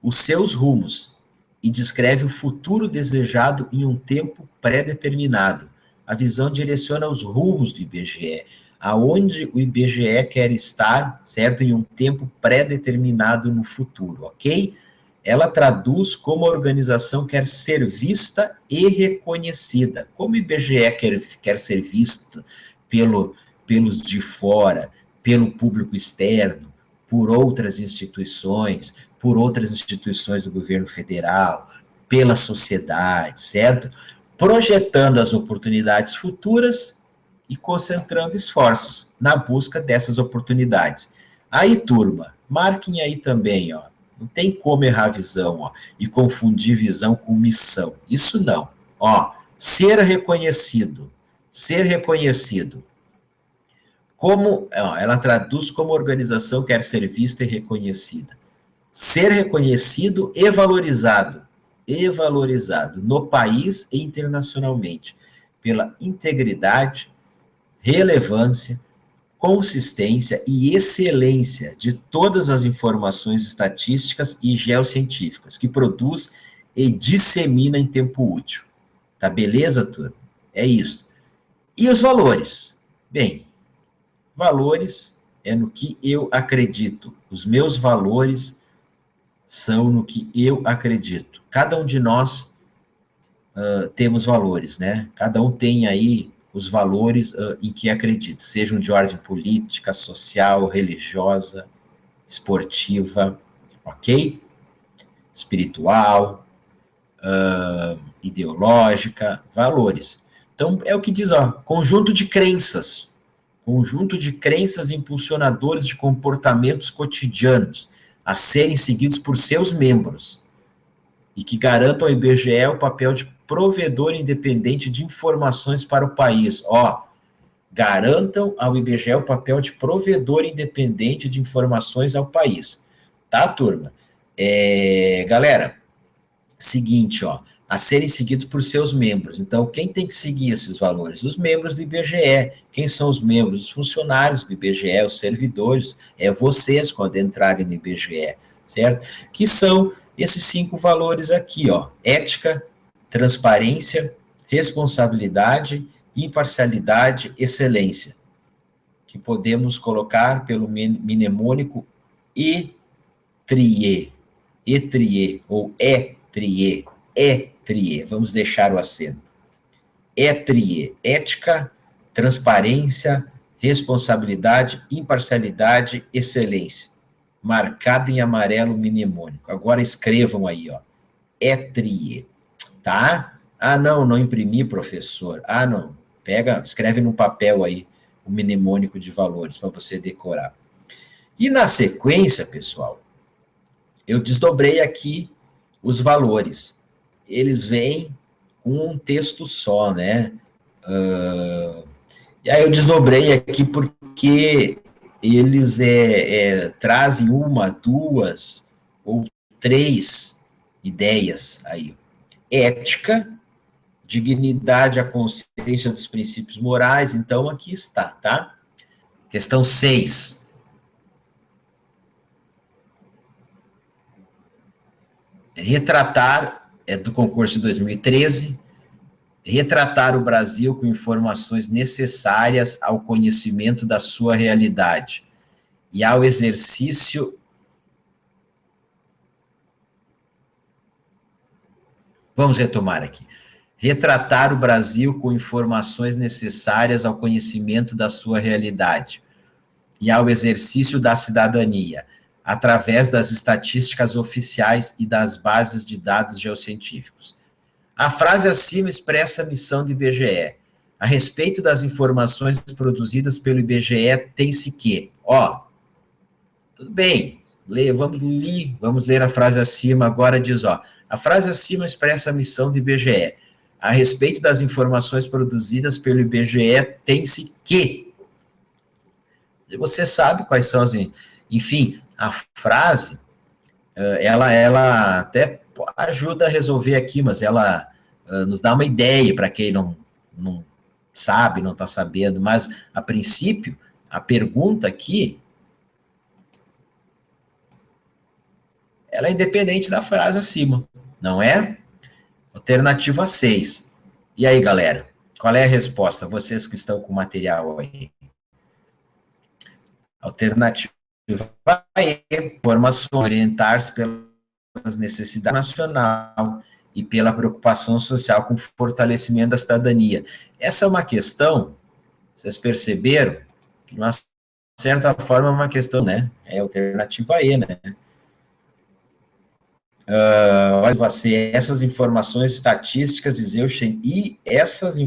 os seus rumos e descreve o futuro desejado em um tempo pré-determinado. A visão direciona os rumos do IBGE, aonde o IBGE quer estar, certo? Em um tempo pré-determinado no futuro, ok? Ela traduz como a organização quer ser vista e reconhecida. Como o IBGE quer ser visto pelos de fora, pelo público externo, por outras instituições do governo federal, pela sociedade, certo? Projetando as oportunidades futuras e concentrando esforços na busca dessas oportunidades. Aí, turma, marquem aí também, ó. Não tem como errar a visão, ó, e confundir visão com missão. Isso não. Ó, ser reconhecido. Ser reconhecido. Como, ó, ela traduz como a organização quer ser vista e reconhecida. Ser reconhecido e valorizado no país e internacionalmente, pela integridade, relevância, consistência e excelência de todas as informações estatísticas e geocientíficas que produz e dissemina em tempo útil. Tá beleza, turma? É isso. E os valores? Bem, valores é no que eu acredito. Os meus valores são no que eu acredito. Cada um de nós temos valores, né? Cada um tem aí os valores em que acredita, sejam de ordem política, social, religiosa, esportiva, ok? Espiritual, ideológica, valores. Então, é o que diz, ó, conjunto de crenças impulsionadores de comportamentos cotidianos a serem seguidos por seus membros e que garantam ao IBGE o papel de provedor independente de informações para o país. Ó, garantam ao IBGE o papel de provedor independente de informações ao país. Tá, turma? Galera, seguinte, ó, a serem seguidos por seus membros. Então, quem tem que seguir esses valores? Os membros do IBGE. Quem são os membros? Os funcionários do IBGE, os servidores, vocês quando entrarem no IBGE, certo? Que são esses 5 valores aqui, ó, ética, transparência, responsabilidade, imparcialidade, excelência, que podemos colocar pelo mnemônico ETRIE, ou ETRIE, vamos deixar o acento. ETRIE, ética, transparência, responsabilidade, imparcialidade, excelência, marcado em amarelo mnemônico. Agora escrevam aí, ó, ETRIE, tá? Ah, não imprimi, professor. Ah, não, escreve no papel aí o mnemônico de valores para você decorar. E na sequência, pessoal, eu desdobrei aqui os valores. Eles vêm com um texto só, né? E aí eu desdobrei aqui porque eles trazem 1, 2 ou 3 ideias aí. Ética, dignidade, a consciência dos princípios morais, então aqui está, tá? Questão 6. retratar, é do concurso de 2013, retratar o Brasil com informações necessárias ao conhecimento da sua realidade e ao exercício. Vamos retomar aqui. Retratar o Brasil com informações necessárias ao conhecimento da sua realidade e ao exercício da cidadania, através das estatísticas oficiais e das bases de dados geocientíficos. A frase acima expressa a missão do IBGE. A respeito das informações produzidas pelo IBGE, tem-se que, tudo bem, vamos ler a frase acima, agora diz, a frase acima expressa a missão do IBGE. A respeito das informações produzidas pelo IBGE, tem-se que. Você sabe quais são as... Enfim, a frase, ela até ajuda a resolver aqui, mas ela nos dá uma ideia para quem não sabe, não está sabendo, mas, a princípio, a pergunta aqui, ela é independente da frase acima, não é? Alternativa 6. E aí, galera? Qual é a resposta? Vocês que estão com o material aí. Alternativa E, informações, orientar-se pelas necessidades nacional e pela preocupação social com o fortalecimento da cidadania. Essa é uma questão, vocês perceberam, que de uma certa forma é uma questão, né? É a alternativa E, né? Olha, você, essas informações estatísticas e essas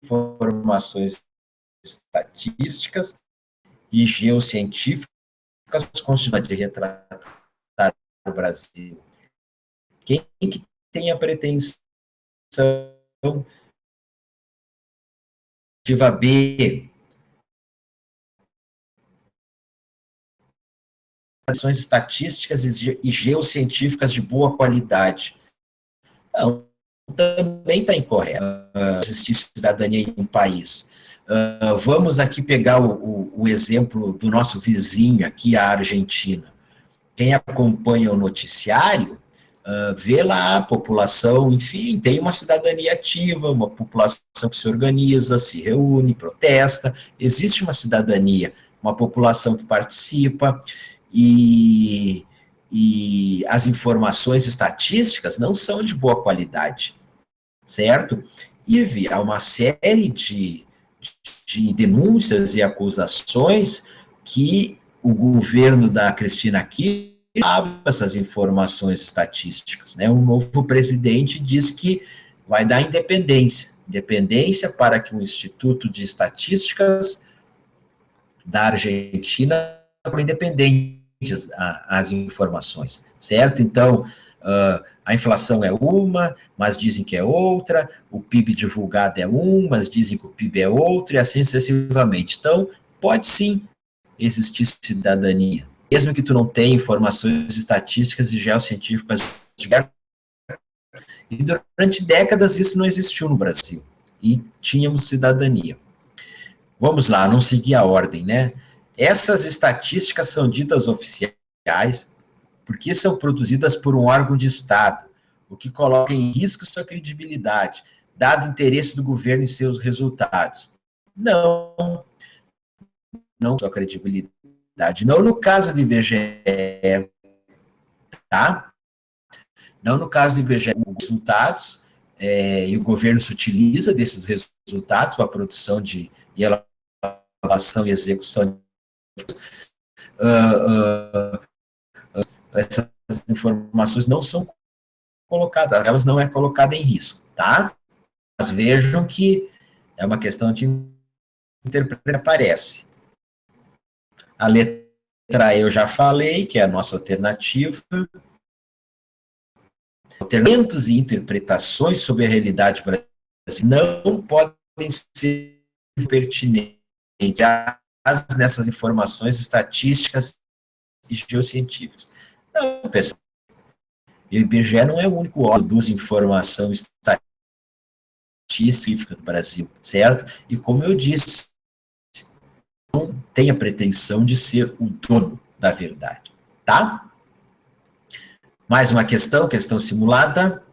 informações estatísticas e geocientíficas constituem de retratar o Brasil. Quem que tem a pretensão alternativa B? Ações estatísticas e geocientíficas de boa qualidade. Não, também está incorreto. Existir cidadania em um país. Vamos aqui pegar o exemplo do nosso vizinho aqui, a Argentina. Quem acompanha o noticiário, vê lá a população, enfim, tem uma cidadania ativa, uma população que se organiza, se reúne, protesta, existe uma cidadania, uma população que participa, e as informações estatísticas não são de boa qualidade, certo? E há uma série de denúncias e acusações que o governo da Cristina Kirchner dava essas informações estatísticas, né? O novo presidente diz que vai dar independência para que o Instituto de Estatísticas da Argentina independente as informações, certo? Então, a inflação é uma, mas dizem que é outra, o PIB divulgado é mas dizem que o PIB é outro, e assim sucessivamente. Então, pode sim existir cidadania, mesmo que tu não tenha informações estatísticas e geocientíficas, e durante décadas isso não existiu no Brasil, e tínhamos cidadania. Vamos lá, não seguir a ordem, né? Essas estatísticas são ditas oficiais porque são produzidas por um órgão de Estado, o que coloca em risco sua credibilidade, dado o interesse do governo em seus resultados. Não sua credibilidade. Não no caso do IBGE, tá? Não no caso do IBGE, os resultados, e o governo se utiliza desses resultados para a produção de elaboração e execução essas informações não são colocadas, elas não é colocada em risco, tá? Mas vejam que é uma questão de interpretação, aparece. A letra E eu já falei, que é a nossa alternativa. Alternamentos e interpretações sobre a realidade brasileira não podem ser pertinentes nessas informações estatísticas e geocientíficas. Não, pessoal. O IBGE não é o único órgão que produz informação estatística do Brasil, certo? E como eu disse, não tem a pretensão de ser o dono da verdade, tá? Mais uma questão simulada.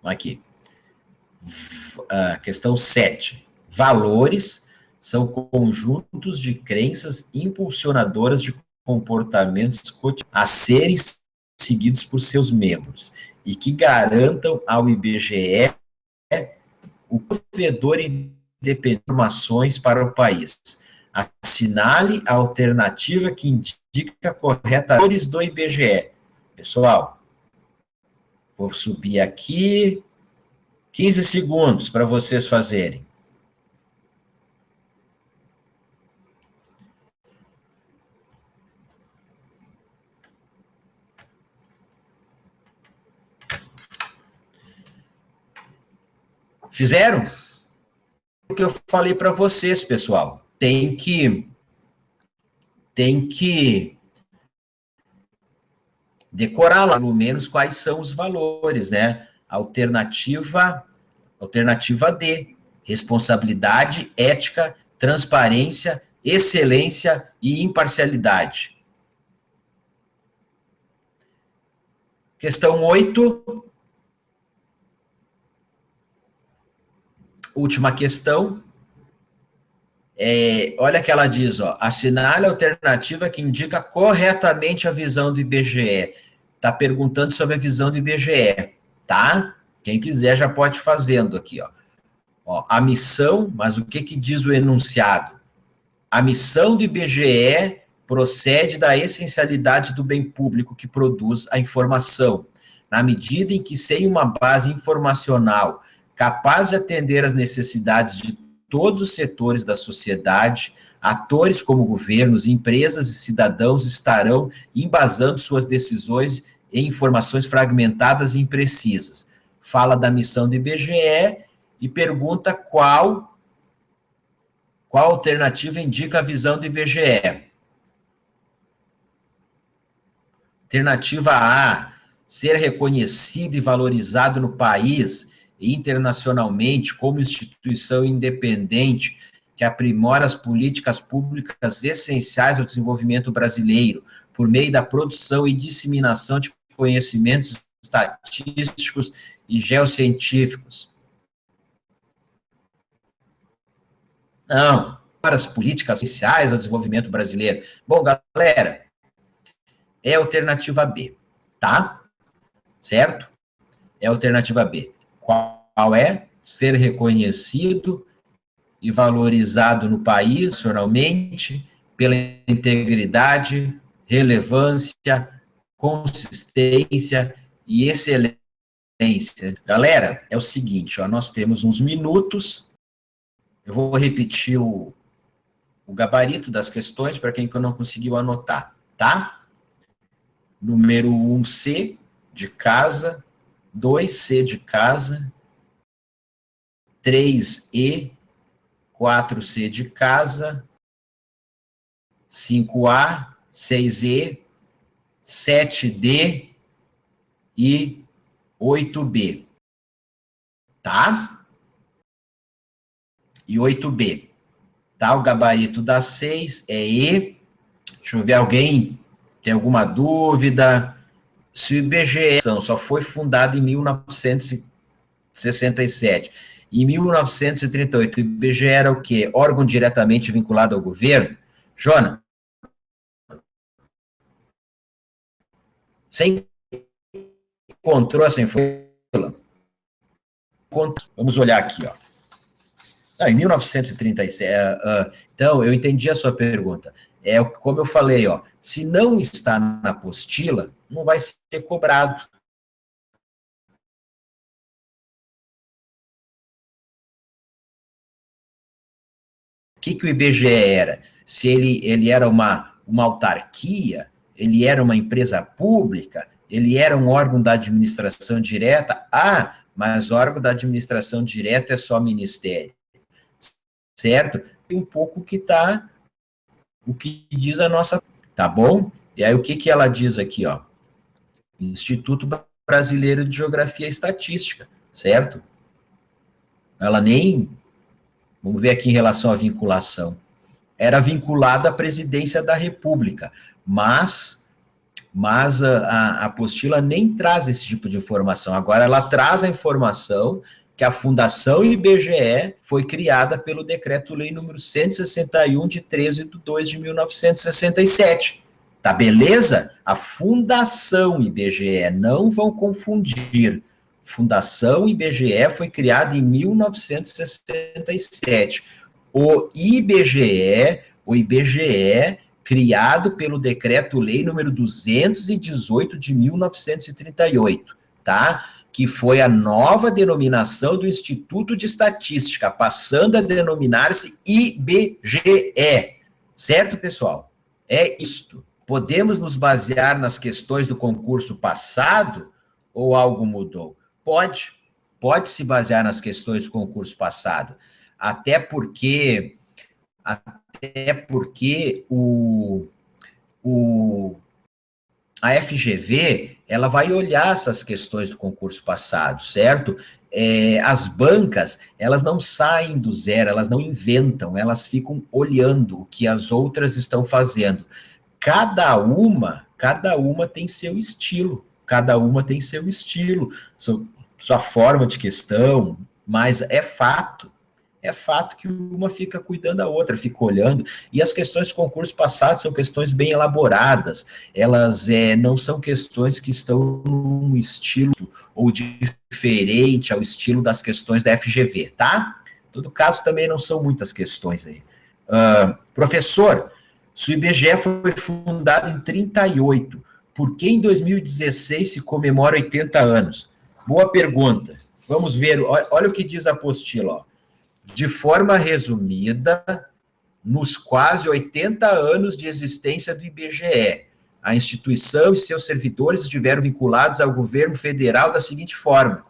Aqui. Questão 7. Valores são conjuntos de crenças impulsionadoras de comportamentos cotidianos a serem seguidos por seus membros e que garantam ao IBGE o provedor independente de informações para o país. Assinale a alternativa que indica corretamente do IBGE. Pessoal, vou subir aqui 15 segundos para vocês fazerem. Fizeram? O que eu falei para vocês, pessoal, tem que decorar lá, pelo menos, quais são os valores, né? Alternativa D, responsabilidade, ética, transparência, excelência e imparcialidade. Questão 8. Última questão. Olha que ela diz, ó, assinale a alternativa que indica corretamente a visão do IBGE. Está perguntando sobre a visão do IBGE, tá? Quem quiser já pode fazendo aqui, ó. A missão, mas o que diz o enunciado? A missão do IBGE procede da essencialidade do bem público que produz a informação, na medida em que, sem uma base informacional capaz de atender às necessidades de todos os setores da sociedade, atores como governos, empresas e cidadãos estarão embasando suas decisões em informações fragmentadas e imprecisas. Fala da missão do IBGE e pergunta qual alternativa indica a visão do IBGE. Alternativa A, ser reconhecido e valorizado no país e internacionalmente como instituição independente que aprimora as políticas públicas essenciais ao desenvolvimento brasileiro por meio da produção e disseminação de conhecimentos estatísticos e geocientíficos. Não, para as políticas essenciais ao desenvolvimento brasileiro. Bom, galera, é a alternativa B, tá? Certo? É a alternativa B. Qual é? Ser reconhecido e valorizado no país, nacionalmente, pela integridade, relevância, consistência e excelência. Galera, é o seguinte, ó, nós temos uns minutos, eu vou repetir o gabarito das questões para quem não conseguiu anotar, tá? Número 1C, de casa, 2C de casa, 3E, 4C de casa, 5A, 6E, 7D e 8B. Tá? E 8B. Tá? O gabarito da 6 é E. Deixa eu ver, alguém tem alguma dúvida? Se o IBGE só foi fundado em 1967, em 1938, o IBGE era o quê? Órgão diretamente vinculado ao governo? Jona, você encontrou essa informação? Vamos olhar aqui, ó. Em 1937, então, eu entendi a sua pergunta. Como eu falei, ó, se não está na apostila, não vai ser cobrado. O que o IBGE era? Se ele era uma autarquia, ele era uma empresa pública, ele era um órgão da administração direta, mas órgão da administração direta é só ministério. Certo? Tem um pouco o que diz a nossa, tá bom? E aí o que ela diz aqui, ó? Instituto Brasileiro de Geografia e Estatística, certo? Ela nem, vamos ver aqui em relação à vinculação, era vinculada à presidência da República, mas mas a apostila nem traz esse tipo de informação. Agora ela traz a informação que a Fundação IBGE foi criada pelo Decreto-Lei número 161, de 13 de 2 de 1967. Tá beleza? A Fundação IBGE, não vão confundir. Fundação IBGE foi criada em 1967. O IBGE, criado pelo Decreto-Lei número 218 de 1938, tá? Que foi a nova denominação do Instituto de Estatística, passando a denominar-se IBGE. Certo, pessoal? É isto. Podemos nos basear nas questões do concurso passado ou algo mudou? Pode se basear nas questões do concurso passado, até porque a FGV, ela vai olhar essas questões do concurso passado, certo? As bancas, elas não saem do zero, elas não inventam, elas ficam olhando o que as outras estão fazendo. Cada uma tem seu estilo, sua forma de questão, mas é fato que uma fica cuidando da outra, fica olhando, e as questões de concurso passado são questões bem elaboradas, elas não são questões que estão num estilo ou diferente ao estilo das questões da FGV, tá? Em todo caso, também não são muitas questões aí. Professor, se o IBGE foi fundado em 38, por que em 2016 se comemora 80 anos? Boa pergunta. Vamos ver, olha o que diz a apostila, ó. De forma resumida, nos quase 80 anos de existência do IBGE, a instituição e seus servidores estiveram vinculados ao governo federal da seguinte forma.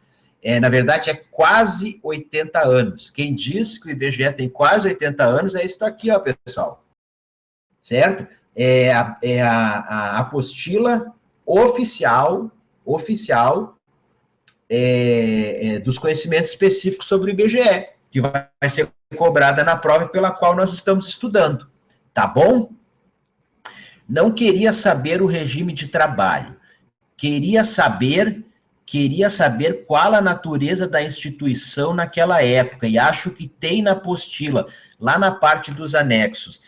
Na verdade, é quase 80 anos. Quem diz que o IBGE tem quase 80 anos é isso aqui, ó, pessoal. Certo? A apostila oficial dos conhecimentos específicos sobre o IBGE, que vai ser cobrada na prova pela qual nós estamos estudando. Tá bom? Não queria saber o regime de trabalho. Queria saber qual a natureza da instituição naquela época, e acho que tem na apostila, lá na parte dos anexos.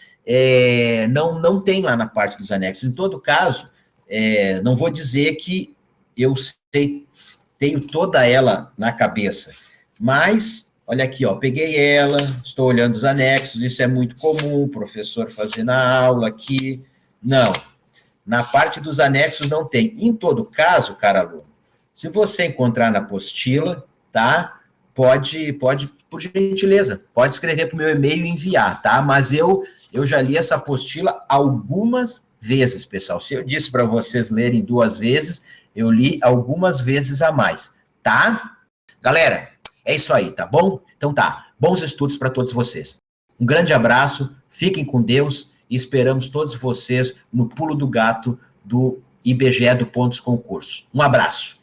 Não tem lá na parte dos anexos. Em todo caso, não vou dizer que eu tenho toda ela na cabeça, mas, olha aqui, ó, peguei ela, estou olhando os anexos, isso é muito comum, o professor fazer na aula aqui. Não, na parte dos anexos não tem. Em todo caso, cara aluno, se você encontrar na apostila, tá? Pode, por gentileza, pode escrever para o meu e-mail e enviar, tá? Mas eu já li essa apostila algumas vezes, pessoal. Se eu disse para vocês lerem 2 vezes, eu li algumas vezes a mais, tá? Galera, é isso aí, tá bom? Então tá, bons estudos para todos vocês. Um grande abraço, fiquem com Deus e esperamos todos vocês no pulo do gato do IBGE do Pontos Concurso. Um abraço.